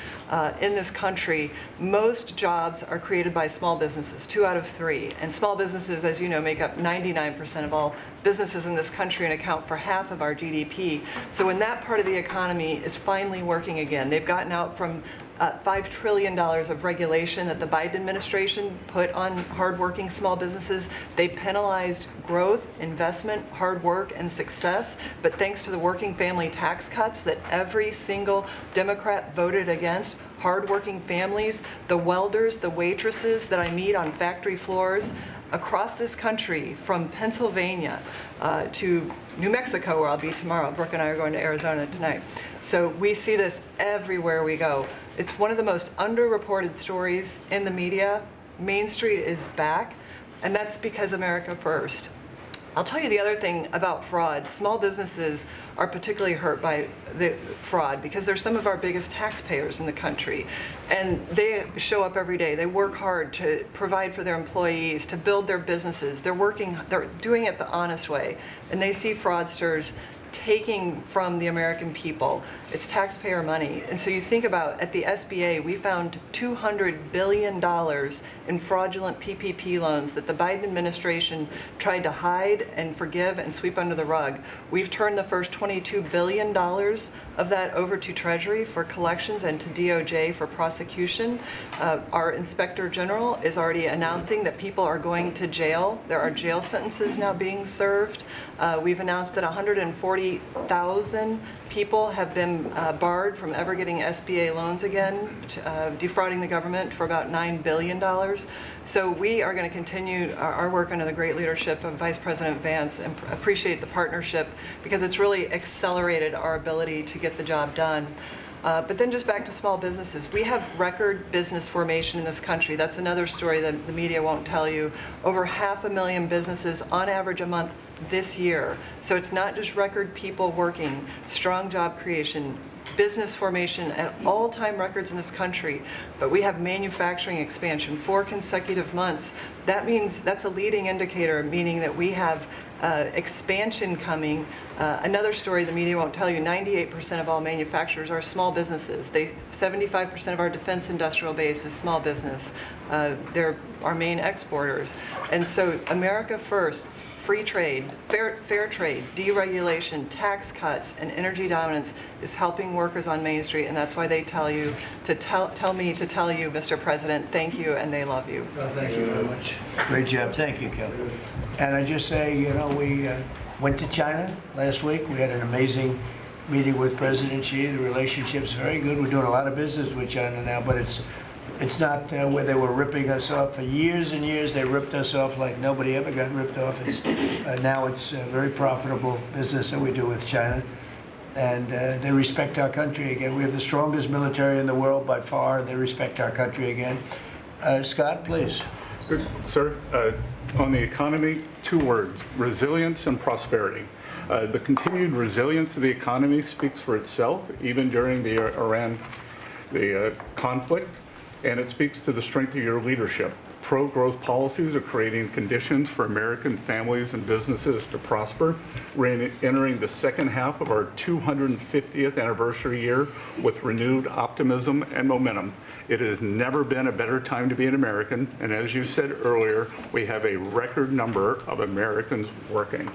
in this country. Most jobs are created by small businesses, 2 out of 3. And small businesses, as you know, make up 99% of all businesses in this country and account for half of our GDP. So when that part of the economy is finally working again, they've gotten out from $5 trillion of regulation that the Biden administration put on hardworking small businesses. They penalized growth, investment, hard work, and success. But thanks to the working family tax cuts that every single Democrat voted against, hardworking families, the welders, the waitresses that I meet on factory floors across this country, from Pennsylvania to New Mexico, where I'll be tomorrow. Brooke and I are going to Arizona tonight. So we see this everywhere we go. It's one of the most underreported stories in the media. Main Street is back, and that's because America first. I'll tell you the other thing about fraud. Small businesses are particularly hurt by the fraud because they're some of our biggest taxpayers in the country. And they show up every day. They work hard to provide for their employees, to build their businesses. They're doing it the honest way. And they see fraudsters taking from the American people. It's taxpayer money. And so you think about, at the SBA, we found $200 billion in fraudulent PPP loans that the Biden administration tried to hide and forgive and sweep under the rug. We've turned the first $22 billion of that over to Treasury for collections and to DOJ for prosecution. Our Inspector General is already announcing that people are going to jail. There are jail sentences now being served. We've announced that 140,000 people have been barred from ever getting SBA loans again, defrauding the government for about $9 billion. So we are going to continue our work under the great leadership of Vice President Vance and appreciate the partnership because it's really accelerated our ability to get the job done. But then just back to small businesses. We have record business formation in this country. That's another story that the media won't tell you. Over 500,000 businesses on average a month this year. So it's not just record people working, strong job creation, business formation at all-time records in this country, but we have manufacturing expansion 4 consecutive months. That means that's a leading indicator, meaning that we have expansion coming. Another story the media won't tell you, 98% of all manufacturers are small businesses. 75% of our defense industrial base is small business. They're our main exporters. And so America first, free trade, fair trade, deregulation, tax cuts, and energy dominance is helping workers on Main Street, and that's why they tell you to tell me to tell you, Mr. President, thank you, and they love you. Well, thank you very much. Great job. Thank you, Kelly. And I just say, you know, we went to China last week. We had an amazing meeting with President Xi. The relationship's very good. We're doing a lot of business with China now, but it's not where they were ripping us off. For years and years, they ripped us off like nobody ever got ripped off. Now it's a very profitable business that we do with China. And they respect our country again. We have the strongest military in the world by far. They respect our country again. Scott, please. Good, sir. On the economy, 2 words: resilience and prosperity. The continued resilience of the economy speaks for itself, even during the Iran conflict, and it speaks to the strength of your leadership. Pro-growth policies are creating conditions for American families and businesses to prosper. We're entering the second half of our 250th anniversary year with renewed optimism and momentum. It has never been a better time to be an American, and as you said earlier, we have a record number of Americans working.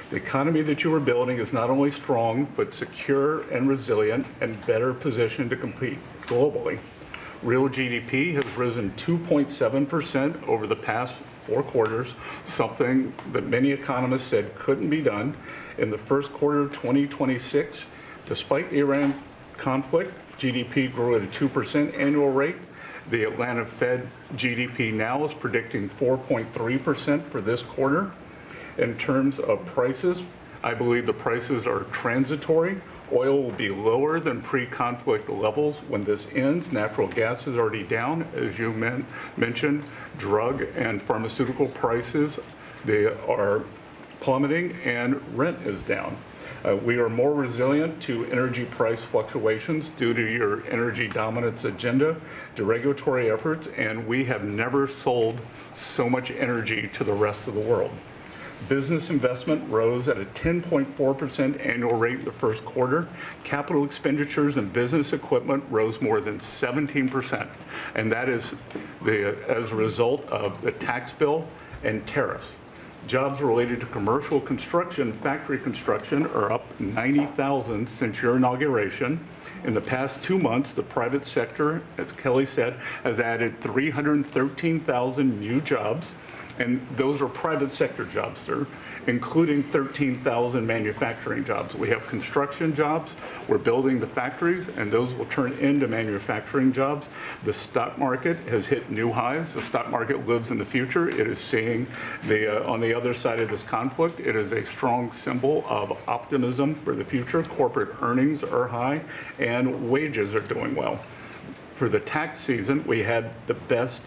The economy that you are building is not only strong, but secure and resilient and better positioned to compete globally. Real GDP has risen 2.7% over the past 4 quarters, something that many economists said couldn't be done. In the first quarter of 2026, despite the Iran conflict, GDP grew at a 2% annual rate. The Atlanta Fed GDP now is predicting 4.3% for this quarter. In terms of prices, I believe the prices are transitory. Oil will be lower than pre-conflict levels when this ends. Natural gas is already down, as you mentioned. Drug and pharmaceutical prices, they are plummeting, and rent is down. We are more resilient to energy price fluctuations due to your energy dominance agenda, to regulatory efforts, and we have never sold so much energy to the rest of the world. Business investment rose at a 10.4% annual rate in the first quarter. Capital expenditures and business equipment rose more than 17%, and that is as a result of the tax bill and tariffs. Jobs related to commercial construction, factory construction, are up 90,000 since your inauguration. In the past 2 months, the private sector, as Kelly said, has added 313,000 new jobs, and those are private sector jobs, sir, including 13,000 manufacturing jobs. We have construction jobs, we're building the factories, and those will turn into manufacturing jobs. The stock market has hit new highs. The stock market lives in the future. It is seeing on the other side of this conflict, it is a strong symbol of optimism for the future. Corporate earnings are high, and wages are doing well. For the tax season, we had the best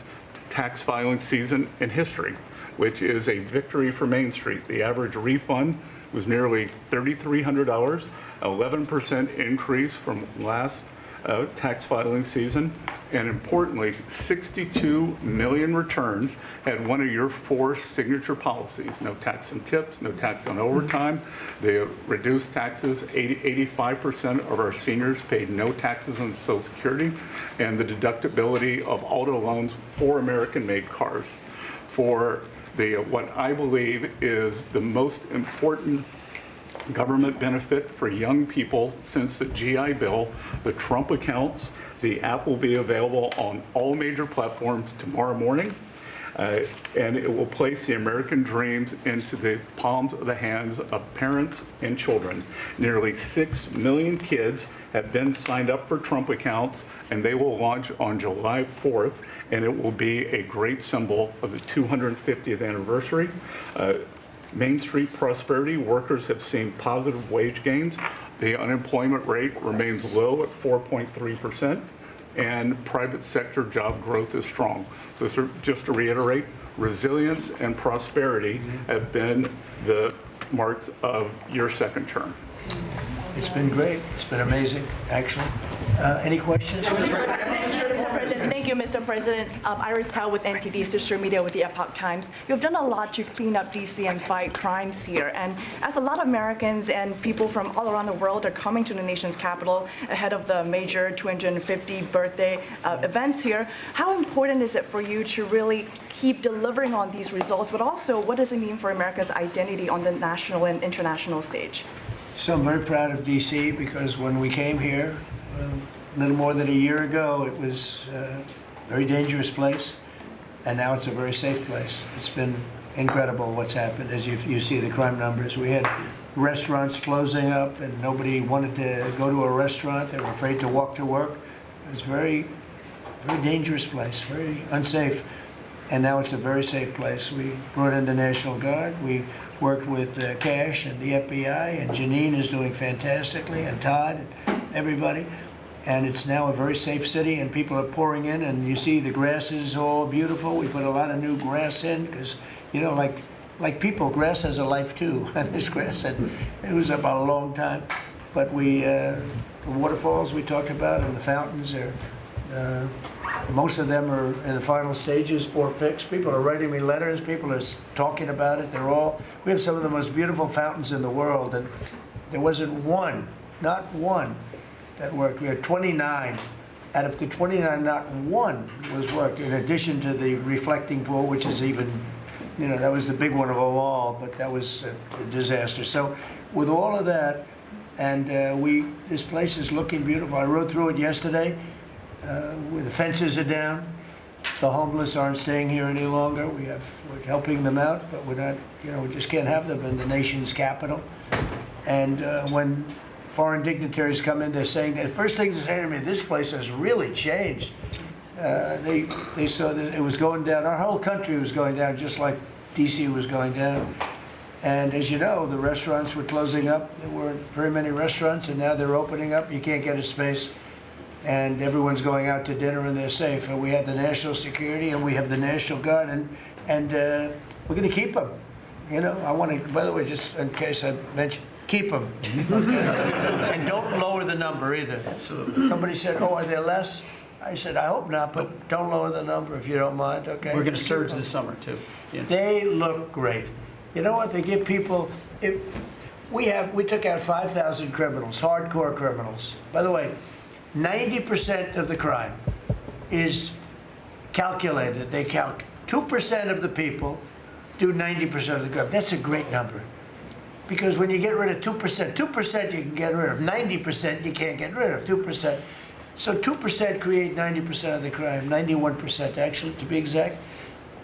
tax filing season in history, which is a victory for Main Street. The average refund was nearly $3,300, 11% increase from last tax filing season. And importantly, 62 million returns had one of your 4 signature policies: no tax on tips, no tax on overtime. They reduced taxes. 85% of our seniors paid no taxes on Social Security, and the deductibility of auto loans for American-made cars. For what I believe is the most important government benefit for young people since the GI Bill, the Trump accounts. The app will be available on all major platforms tomorrow morning, and it will place the American dreams into the palms of the hands of parents and children. Nearly 6 million kids have been signed up for Trump accounts, and they will launch on July 4th, and it will be a great symbol of the 250th anniversary. Main Street prosperity, workers have seen positive wage gains. The unemployment rate remains low at 4.3%, and private sector job growth is strong. So just to reiterate, resilience and prosperity have been the marks of your second term. It's been great. It's been amazing, actually. Any questions? Thank you, Mr. President. Iris Tao with NTD Sister Media with the Epoch Times. You've done a lot to clean up DC and fight crimes here. And as a lot of Americans and people from all around the world are coming to the nation's capital ahead of the major 250th birthday events here, how important is it for you to really keep delivering on these results, but also what does it mean for America's identity on the national and international stage? So I'm very proud of DC because when we came here, a little more than a year ago, it was a very dangerous place, and now it's a very safe place. It's been incredible what's happened. As you see the crime numbers, we had restaurants closing up, and nobody wanted to go to a restaurant. They were afraid to walk to work. It was a very, very dangerous place, very unsafe, and now it's a very safe place. We brought in the National Guard. We worked with Cash and the FBI, and Janine is doing fantastically, and Todd, and everybody. And it's now a very safe city, and people are pouring in, and you see the grass is all beautiful. We put a lot of new grass in because, you know, like people, grass has a life too. And this grass it was about a long time. But the waterfalls we talked about and the fountains are, most of them are in the final stages or fixed. People are writing me letters. People are talking about it. We have some of the most beautiful fountains in the world, and there wasn't one, not one, that worked. We had 29. Out of the 29, not one was worked, in addition to the reflecting pool, which is even, you know, that was the big one of them all, but that was a disaster. So with all of that, and this place is looking beautiful. I rode through it yesterday. where the fences are down. The homeless aren't staying here any longer. We're helping them out, but we're not, we just can't have them in the nation's capital. And when foreign dignitaries come in, they're saying, the first thing they say to me, this place has really changed. They saw that it was going down, our whole country was going down, just like DC was going down. And as you know, the restaurants were closing up. There weren't very many restaurants, and now they're opening up. You can't get a space, and everyone's going out to dinner, and they're safe. And we have the national security, and we have the National Guard, and we're going to keep them. I want to, by the way, just in case I mentioned, keep them. And don't lower the number either. So somebody said, oh, are there less? I said, I hope not, but don't lower the number if you don't mind, okay? We're going to surge this summer, too. Yeah. They look great. You know what? They give people. We took out 5,000 criminals, hardcore criminals. By the way, 90% of the crime is calculated. They count 2% of the people do 90% of the crime. That's a great number, because when you get rid of 2% you can get rid of. 90% you can't get rid of. 2%. So 2% create 90% of the crime. 91% actually, to be exact.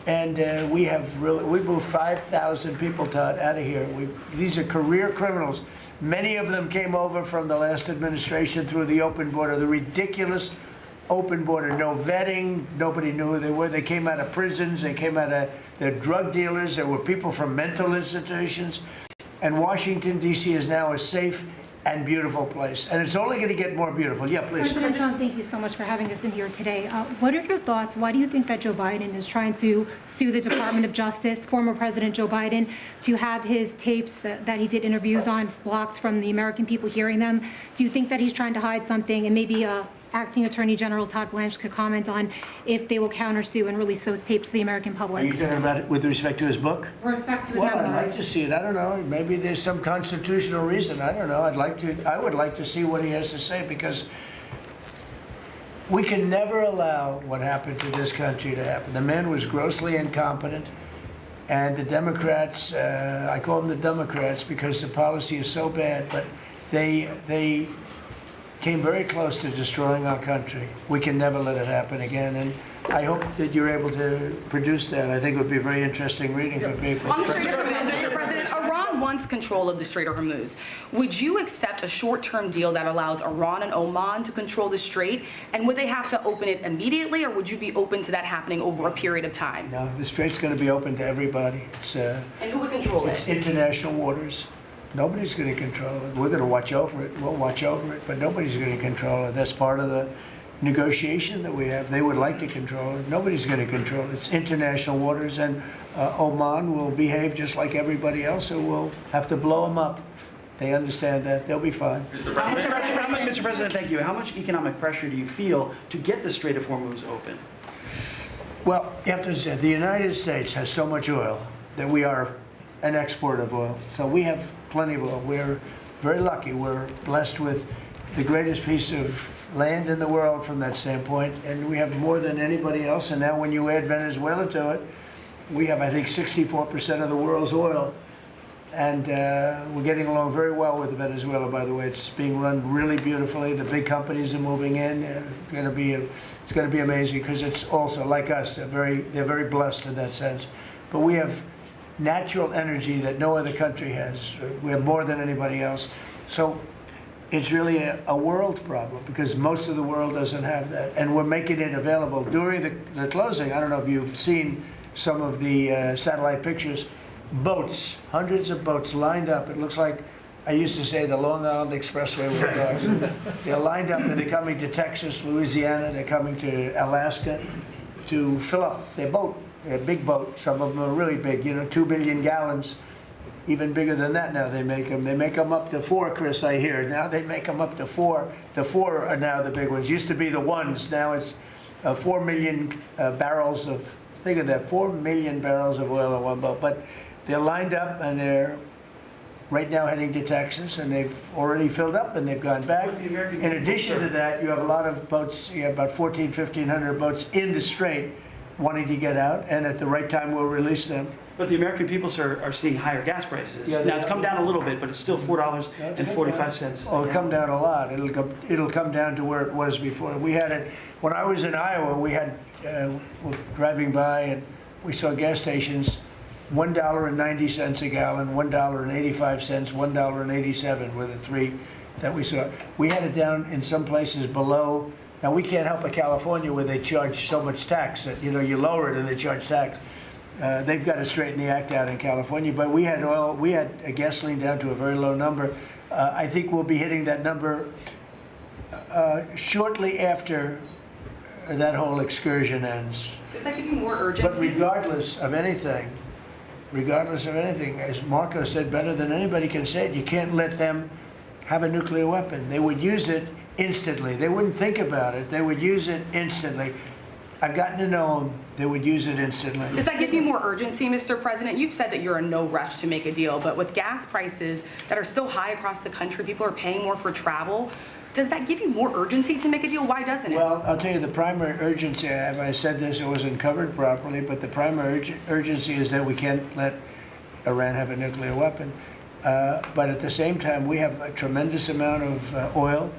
And we moved 5,000 people, Todd, out of here. These are career criminals. Many of them came over from the last administration through the open border, the ridiculous open border, no vetting, nobody knew who they were. They came out of prisons, they came out of, they're drug dealers, there were people from mental institutions. And Washington, D.C. is now a safe and beautiful place. And it's only going to get more beautiful. Yeah, please. President Trump, thank you so much for having us in here today. What are your thoughts? Why do you think that Joe Biden is trying to sue the Department of Justice, former President Joe Biden, to have his tapes that he did interviews on blocked from the American people hearing them? Do you think that he's trying to hide something? And maybe Acting Attorney General Todd Blanche could comment on if they will countersue and release those tapes to the American Are public. you talking about it with respect to his book? With respect to his Well, I'd memoirs. like to see it. I don't know. Maybe there's some constitutional reason. I don't know. I would like to see what he has to say, because we can never allow what happened to this country to happen. The man was grossly incompetent, and the Democrats, I call them the Democrats because the policy is so bad, but they came very close to destroying our country. We can never let it happen again, and I hope that you're able to produce that. I think it would be a very interesting reading for people. On the Strait of Hormuz, Mr. President, Iran wants control of the Strait of Hormuz. Would you accept a short-term deal that allows Iran and Oman to control the strait? And would they have to open it immediately, or would you be open to that happening over a period of time? No, the strait's going to be open to everybody. And who would control It's it? international waters. Nobody's going to control it. We're going to watch over it. We'll watch over it, but nobody's going to control it. That's part of the negotiation that we have. They would like to control it. Nobody's going to control it. It's international waters, and Oman will behave just like everybody else, so we'll have to blow them up. They understand that. They'll be fine. Mr. President, thank you. How much economic pressure do you feel to get the Strait of Hormuz open? Well, you have to say, the United States has so much oil that we are an exporter of oil. So we have plenty of oil. We're very lucky. We're blessed with the greatest piece of land in the world from that standpoint, and we have more than anybody else. And now when you add Venezuela to it, we have, I think, 64% of the world's oil. And we're getting along very well with Venezuela, by the way. It's being run really beautifully. The big companies are moving in. It's going to be amazing, because it's also, like us, they're very blessed in that sense. But we have natural energy that no other country has. We have more than anybody else. So it's really a world problem, because most of the world doesn't have that. And we're making it available. During the closing, I don't know if you've seen some of the satellite pictures, boats, hundreds of boats lined up. It looks like, I used to say, the Long Island Expressway with cars. They're lined up, and they're coming to Texas, Louisiana, they're coming to Alaska to fill up their boat. They're a big boat. Some of them are really big, 2 billion gallons. Even bigger than that now they make them. They make them up to 4, Chris, I hear. Now they make them up to 4. The 4 are now the big ones. Used to be the 1s. Now it's 4 million barrels of, think of that, 4 million barrels of oil in one boat. But they're lined up, and they're right now heading to Texas, and they've already filled up, and they've gone back. In addition to that, you have a lot of boats. You have about 1,500 boats in the strait wanting to get out, and at the right time we'll release them. But the American people, sir, are seeing higher gas prices. Yeah, Now, it's come down a little bit, but it's still $4.45. Oh, it'll come down a lot. It'll come down to where it was before. We had it, when I was in Iowa, we had, we're driving by and we saw gas stations, $1.90 a gallon, $1.85, $1.87 were the three that we saw. We had it down in some places below. Now, we can't help a California where they charge so much tax that, you lower it and they charge tax. They've got to straighten the act out in California, but we had a gasoline down to a very low number. I think we'll be hitting that number shortly after that whole excursion ends. Does that give you more But urgency? regardless of anything, as Marco said better than anybody can say it, you can't let them have a nuclear weapon. They would use it instantly. They wouldn't think about it. They would use it instantly. I've gotten to know them. They would use it instantly. Does that give you more urgency, Mr. President? You've said that you're in no rush to make a deal, but with gas prices that are still high across the country, people are paying more for travel. Does that give you more urgency to make a deal? Why doesn't it? Well, I'll tell you, the primary urgency, I said this, it wasn't covered properly, but the primary urgency is that we can't let Iran have a nuclear weapon. But at the same time, we have a tremendous amount of oil,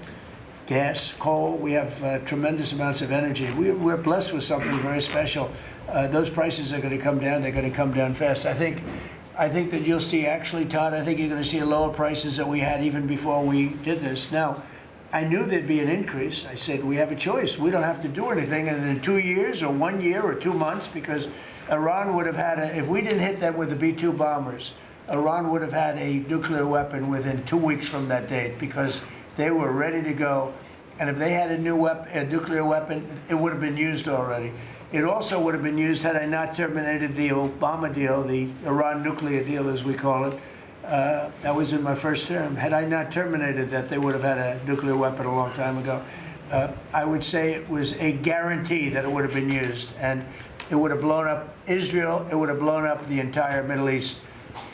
gas, coal. We have tremendous amounts of energy. We're blessed with something very special. Those prices are going to come down. They're going to come down fast. I think that you'll see, actually, Todd, I think you're going to see lower prices that we had even before we did this. Now, I knew there'd be an increase. I said, we have a choice. We don't have to do anything. And in 2 years or 1 year or 2 months, because Iran would have had, if we didn't hit them with the B-2 bombers, Iran would have had a nuclear weapon within 2 weeks from that date, because they were ready to go. And if they had a nuclear weapon, it would have been used already. It also would have been used had I not terminated the Obama deal, the Iran nuclear deal, as we call it. That was in my first term. Had I not terminated that, they would have had a nuclear weapon a long time ago. I would say it was a guarantee that it would have been used. And it would have blown up Israel. It would have blown up the entire Middle East.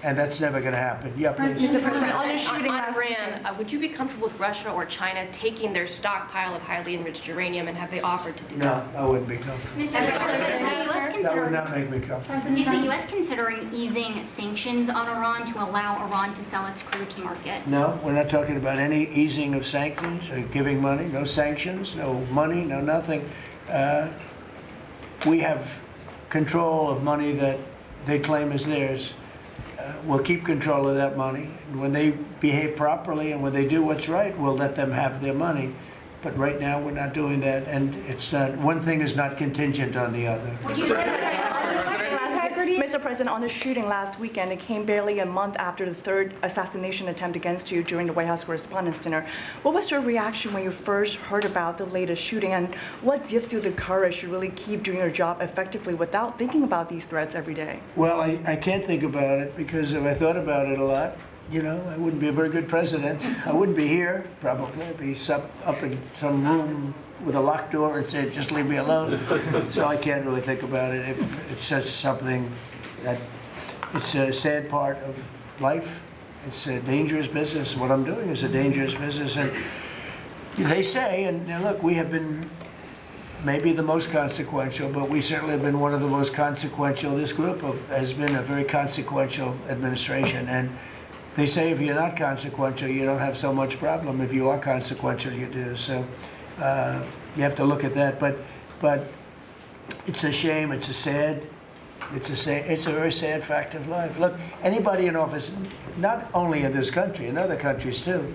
And that's never going to happen. Yeah, please. Mr. President, on the shooting on last Iran, would you be comfortable with Russia or China taking their stockpile of highly enriched uranium, and have they offered to do that? No, I wouldn't be comfortable. Mr. President, That would not make me comfortable. is the U.S. considering easing sanctions on Iran to allow Iran to sell its crude to market? No, we're not talking about any easing of sanctions or giving money. No sanctions, no money, no nothing. We have control of money that they claim is theirs. We'll keep control of that money. And when they behave properly and when they do what's right, we'll let them have their money. But right now, we're not doing that, and it's not, one thing is not contingent on the other. Mr. President, on the shooting last weekend, it came barely a month after the third assassination attempt against you during the White House Correspondents' Dinner. What was your reaction when you first heard about the latest shooting, and what gives you the courage to really keep doing your job effectively without thinking about these threats every day? Well, I can't think about it, because if I thought about it a lot, I wouldn't be a very good president. I wouldn't be here, probably. I'd be up in some room with a locked door and say, just leave me alone. So I can't really think about it. If it's just something that, it's a sad part of life. It's a dangerous business. What I'm doing is a dangerous business. And they say, and look, we have been maybe the most consequential, but we certainly have been one of the most consequential. This group has been a very consequential administration. And they say if you're not consequential, you don't have so much problem. If you are consequential, you do. So you have to look at that. But it's a shame. It's a very sad fact of life. Look, anybody in office, not only in this country, in other countries too,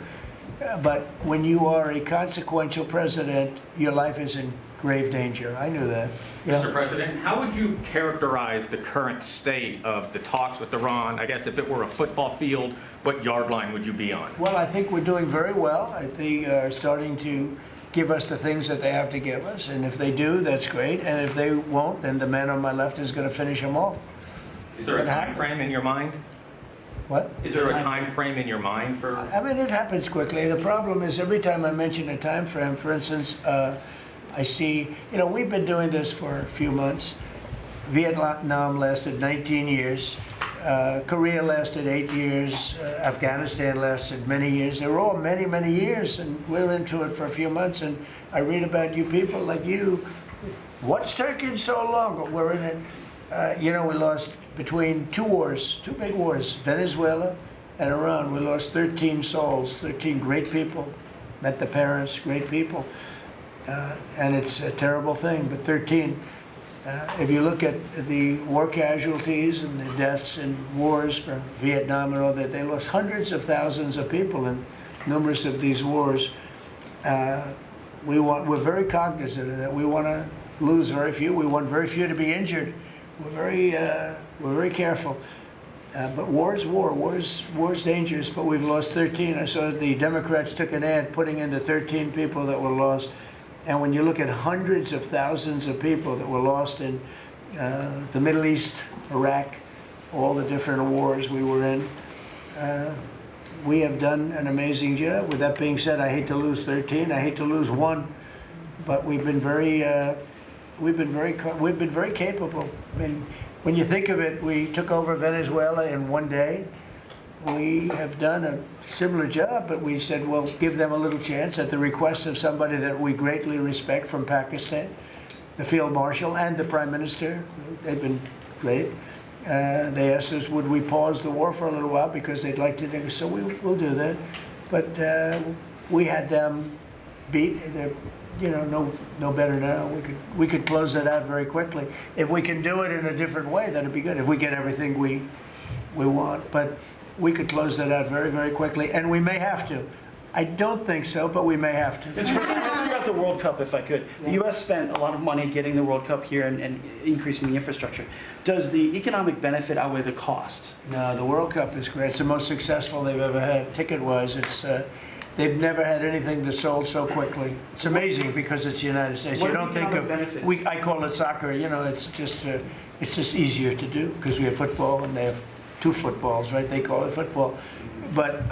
but when you are a consequential president, your life is in grave danger. I knew that. Yeah. Mr. President, how would you characterize the current state of the talks with Iran? I guess if it were a football field, what yard line would you be on? Well, I think we're doing very well. I think they are starting to give us the things that they have to give us. And if they do, that's great. And if they won't, then the man on my left is going to finish them off. Is there a time frame in your mind? What? Is there a time frame in your mind for? I mean, it happens quickly. The problem is every time I mention a time frame, for instance, I see, we've been doing this for a few months. Vietnam lasted 19 years. Korea lasted 8 years. Afghanistan lasted many years. They were all many, many years, and we're into it for a few months. And I read about you people like you. What's taking so long? But we're in it. We lost between two wars, two big wars, Venezuela and Iran, we lost 13 souls, 13 great people, met the parents, great people. And it's a terrible thing, but 13. If you look at the war casualties and the deaths in wars from Vietnam and all that, they lost hundreds of thousands of people in numerous of these wars. We're very cognizant of that. We want to lose very few. We want very few to be injured. We're very careful. But war is war. War is dangerous. But we've lost 13. I saw the Democrats took an ad putting in the 13 people that were lost. And when you look at hundreds of thousands of people that were lost in the Middle East, Iraq, all the different wars we were in, we have done an amazing job. With that being said, I hate to lose 13. I hate to lose one, but we've been very capable. I mean, when you think of it, we took over Venezuela in one day. We have done a similar job, but we said, well, give them a little chance at the request of somebody that we greatly respect from Pakistan, the Field Marshal and the Prime Minister. They've been great. They asked us, would we pause the war for a little while because they'd like to do so. We'll do that. But we had them beat. They're, no better now. We could close that out very quickly. If we can do it in a different way, that'd be good. If we get everything we want, but we could close that out very, very quickly, and we may have to. I don't think so, but we may have to. Mr. President, let's talk about the World Cup, if I could. The U.S. spent a lot of money getting the World Cup here and increasing the infrastructure. Does the economic benefit outweigh the cost? No, the World Cup is great. It's the most successful they've ever had, ticket-wise. They've never had anything that sold so quickly. It's amazing because it's the United States. What You are don't the think of. economic benefits? I call it soccer. It's just easier to do because we have football and they have two footballs, right? They call it football. But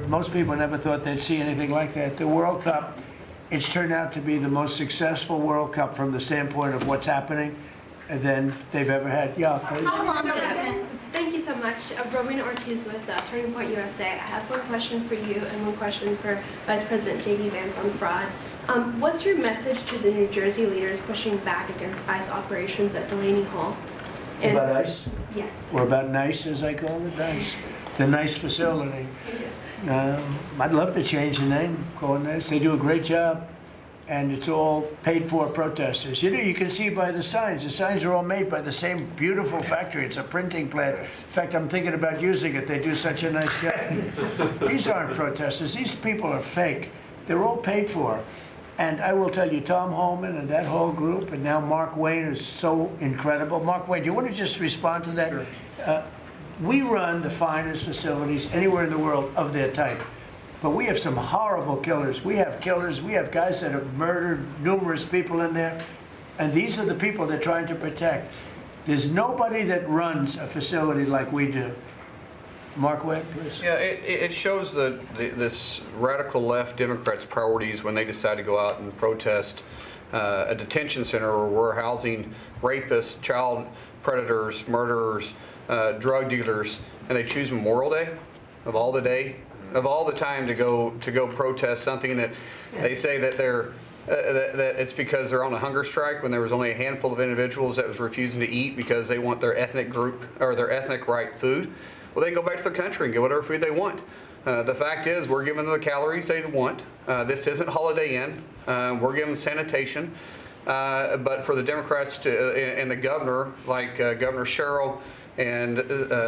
most people never thought they'd see anything like that. The World Cup, it's turned out to be the most successful World Cup from the standpoint of what's happening than they've ever had. Yeah, please. Thank you so much. Rowena Ortiz with Turning Point USA. I have one question for you and one question for Vice President J.D. Vance on fraud. What's your message to the New Jersey leaders pushing back against ICE operations at Delaney Hall? About ICE? Yes. Or about NICE, as I call it, NICE. The NICE facility. I'd love to change the name, call it NICE. They do a great job, and it's all paid for protesters. You can see by the signs. The signs are all made by the same beautiful factory. It's a printing plant. In fact, I'm thinking about using it. They do such a nice job. These aren't protesters. These people are fake. They're all paid for. And I will tell you, Tom Holman and that whole group, and now Mark Wayne is so incredible. Mark Wayne, do you want to just respond to that? Sure. We run the finest facilities anywhere in the world of their type. But we have some horrible killers. We have killers. We have guys that have murdered numerous people in there. And these are the people they're trying to protect. There's nobody that runs a facility like we do. Mark Webb, please. Yeah, it shows this radical left Democrats' priorities when they decide to go out and protest a detention center where we're housing rapists, child predators, murderers, drug dealers, and they choose Memorial Day of all the time to go protest something that they say that that it's because they're on a hunger strike when there was only a handful of individuals that was refusing to eat because they want their ethnic group or their ethnic right food. Well, they can go back to their country and get whatever food they want. The fact is, we're giving them the calories they want. This isn't Holiday Inn. We're giving them sanitation. But for the Democrats and the governor, like Governor Sherrill and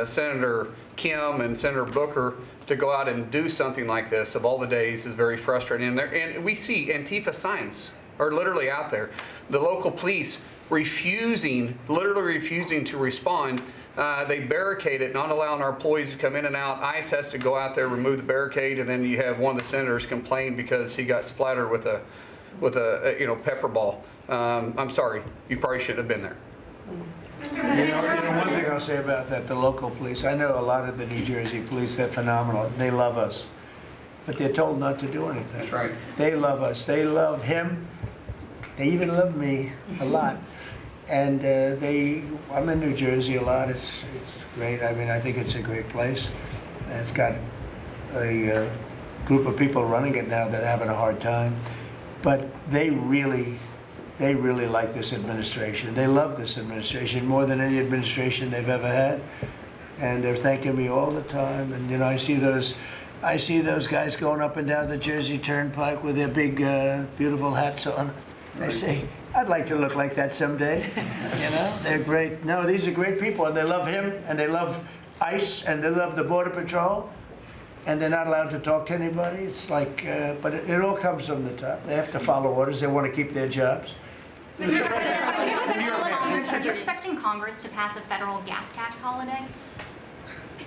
Senator Kim and Senator Booker, to go out and do something like this of all the days is very frustrating. And we see Antifa signs are literally out there. The local police literally refusing to respond. They barricade it, not allowing our employees to come in and out. ICE has to go out there, remove the barricade, and then you have one of the senators complain because he got splattered with a pepper ball. I'm sorry, you probably shouldn't have been there. One thing I'll say about that, the local police, I know a lot of the New Jersey police, they're phenomenal. They love us, but they're told not to do anything. That's right. They love us. They love him. They even love me a lot. And I'm in New Jersey a lot. It's great. I mean, I think it's a great place. It's got a group of people running it now that are having a hard time. But they really they really like this administration. They love this administration more than any administration they've ever had. And they're thanking me all the time. And, you know, I see those guys going up and down the Jersey Turnpike with their big, beautiful hats on. I say, I'd like to look like that someday. You know, they're great. No, these are great people, and they love him, and they love ICE, and they love the Border Patrol, and they're not allowed to talk to anybody. It's like, but it all comes from the top. They have to follow orders. They want to keep their jobs. Mr. President, are you expecting Congress to pass a federal gas tax holiday?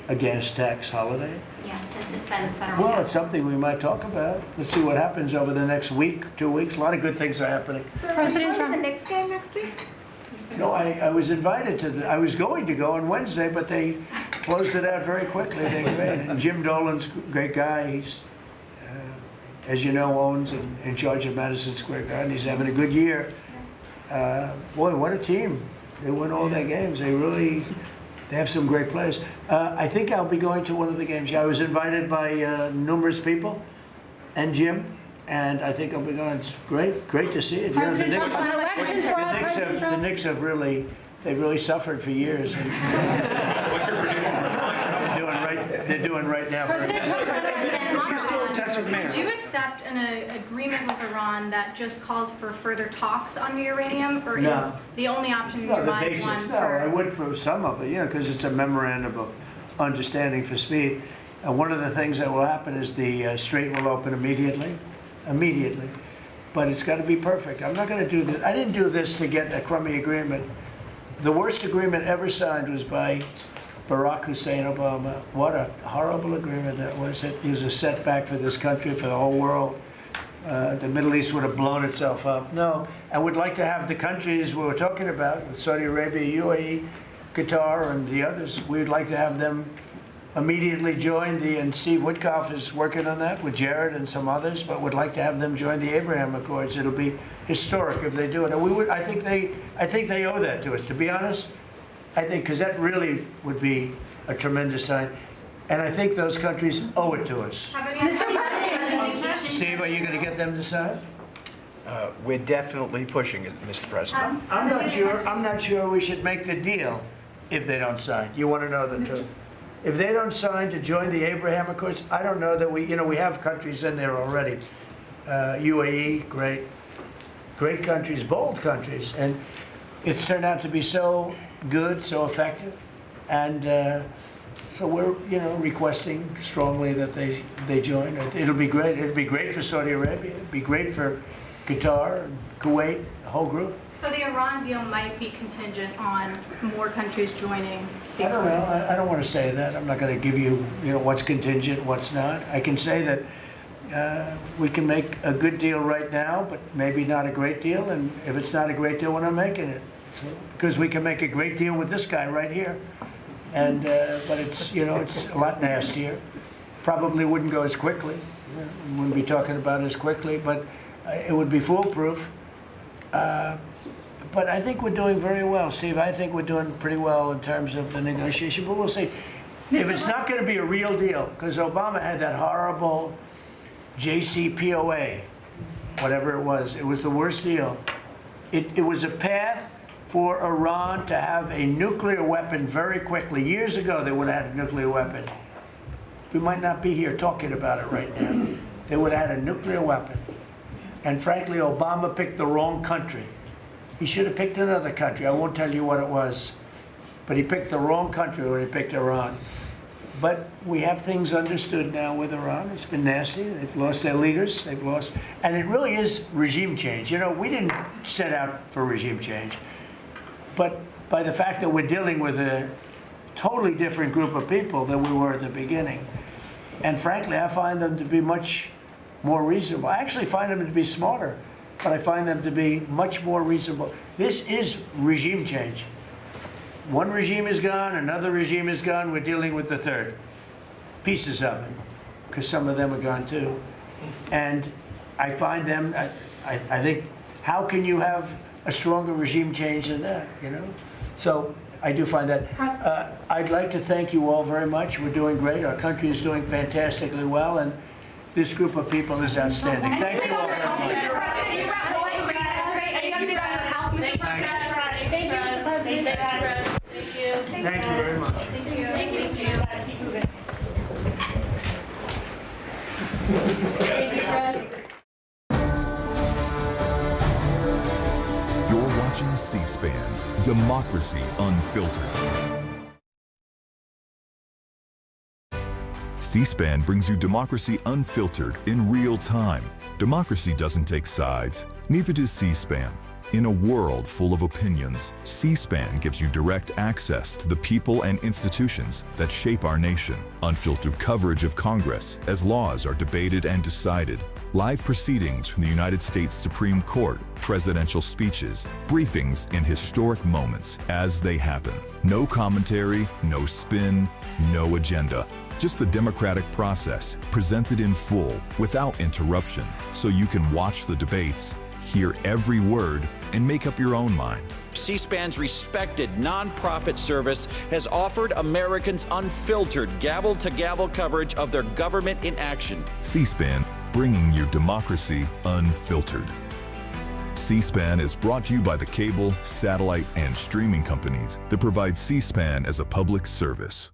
A gas tax holiday? Yeah, to suspend federal Well, gas. it's something we might talk about. Let's see what happens over the next week, 2 weeks. A lot of good things are happening. So are you going to the Knicks game next week? No, I was invited to I was going to go on Wednesday, but they closed it out very quickly. They're great. And Jim Dolan's a great guy. He's, as you know, owns and in charge of Madison Square Garden. He's having a good year. Boy, what a team. They win all their games. They have some great players. I think I'll be going to one of the games. Yeah, I was invited by numerous people and Jim, and I think I'll be going. It's great to see it. President Trump, on election fraud, President Trump. The Knicks have really suffered for years. And What's your prediction? they're doing right now. President Trump, You're still in touch with Mayor. Would you accept an agreement with Iran that just calls for further talks on the uranium, or No. is the only option in No, your the mind basics. one No, I for? would for some of it, you know, because it's a memorandum of understanding for speed. And one of the things that will happen is the strait will open immediately. But it's got to be perfect. I'm not going to do this. I didn't do this to get a crummy agreement. The worst agreement ever signed was by Barack Hussein Obama. What a horrible agreement that was. It was a setback for this country, for the whole world. The Middle East would have blown itself up. No, I would like to have the countries we were talking about, with Saudi Arabia, UAE, Qatar, and the others, we would like to have them immediately join and Steve Witkoff is working on that with Jared and some others, but would like to have them join the Abraham Accords. It'll be historic if they do it. And I think they owe that to us, to be honest. I think, because that really would be a tremendous sign. And I think those countries owe it to us. Steve, are you going to get them to sign? We're definitely pushing it, Mr. President. I'm not sure we should make the deal if they don't sign. You want to know the truth? If they don't sign to join the Abraham Accords, I don't know that we have countries in there already. UAE, great countries, bold countries, and it's turned out to be so good, so effective, and so we're requesting strongly that they join. It'll be great. It'll be great for Saudi Arabia. It'll be great for Qatar, and Kuwait, the whole group. So the Iran deal might be contingent on more countries joining the I don't know. accords. I don't want to say that. I'm not going to give you, what's contingent, what's not. I can say that we can make a good deal right now, but maybe not a great deal. And if it's not a great deal, we're not making it. So, because we can make a great deal with this guy right here. And but it's it's a lot nastier. Probably wouldn't go as quickly. Wouldn't be talking about it as quickly, but it would be foolproof. But I think we're doing very well, Steve. I think we're doing pretty well in terms of the negotiation, but we'll see. If it's not going to be a real deal, because Obama had that horrible JCPOA, whatever it was the worst deal. It was a path for Iran to have a nuclear weapon very quickly. Years ago, they would have had a nuclear weapon. We might not be here talking about it right now. They would have had a nuclear weapon. And frankly, Obama picked the wrong country. He should have picked another country. I won't tell you what it was. But he picked the wrong country when he picked Iran. But we have things understood now with Iran. It's been nasty. They've lost their leaders. They've lost. And it really is regime change. We didn't set out for regime change. But by the fact that we're dealing with a totally different group of people than we were at the beginning. And frankly, I find them to be much more reasonable. I actually find them to be smarter, but I find them to be much more reasonable. This is regime change. One regime is gone, another regime is gone, we're dealing with the third. Pieces of it, because some of them are gone too. And I find them, I think, how can you have a stronger regime change than that, So I do find that. I'd like to thank you all very much. We're doing great. Our country is doing fantastically well, and this group of people is outstanding. Thank you all very much. Thank you very much. Thank you. Thank you. You're watching C-SPAN, Democracy Unfiltered. C-SPAN brings you Democracy Unfiltered in real time. Democracy doesn't take sides, neither does C-SPAN. In a world full of opinions, C-SPAN gives you direct access to the people and institutions that shape our nation. Unfiltered coverage of Congress as laws are debated and decided. Live proceedings from the United States Supreme Court, presidential speeches, briefings in historic moments as they happen. No commentary, no spin, no agenda. Just the democratic process presented in full without interruption, so you can watch the debates, hear every word, and make up your own mind. C-SPAN's respected nonprofit service has offered Americans unfiltered gavel-to-gavel coverage of their government in action. C-SPAN, bringing your democracy unfiltered. C-SPAN is brought to you by the cable, satellite, and streaming companies that provide C-SPAN as a public service.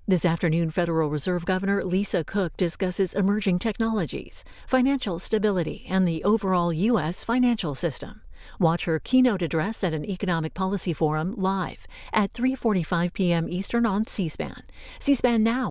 This afternoon, Federal Reserve Governor Lisa Cook discusses emerging technologies, financial stability, and the overall U.S. financial system. Watch her keynote address at an economic policy forum live at 3:45 p.m. Eastern on C-SPAN. C-SPAN Now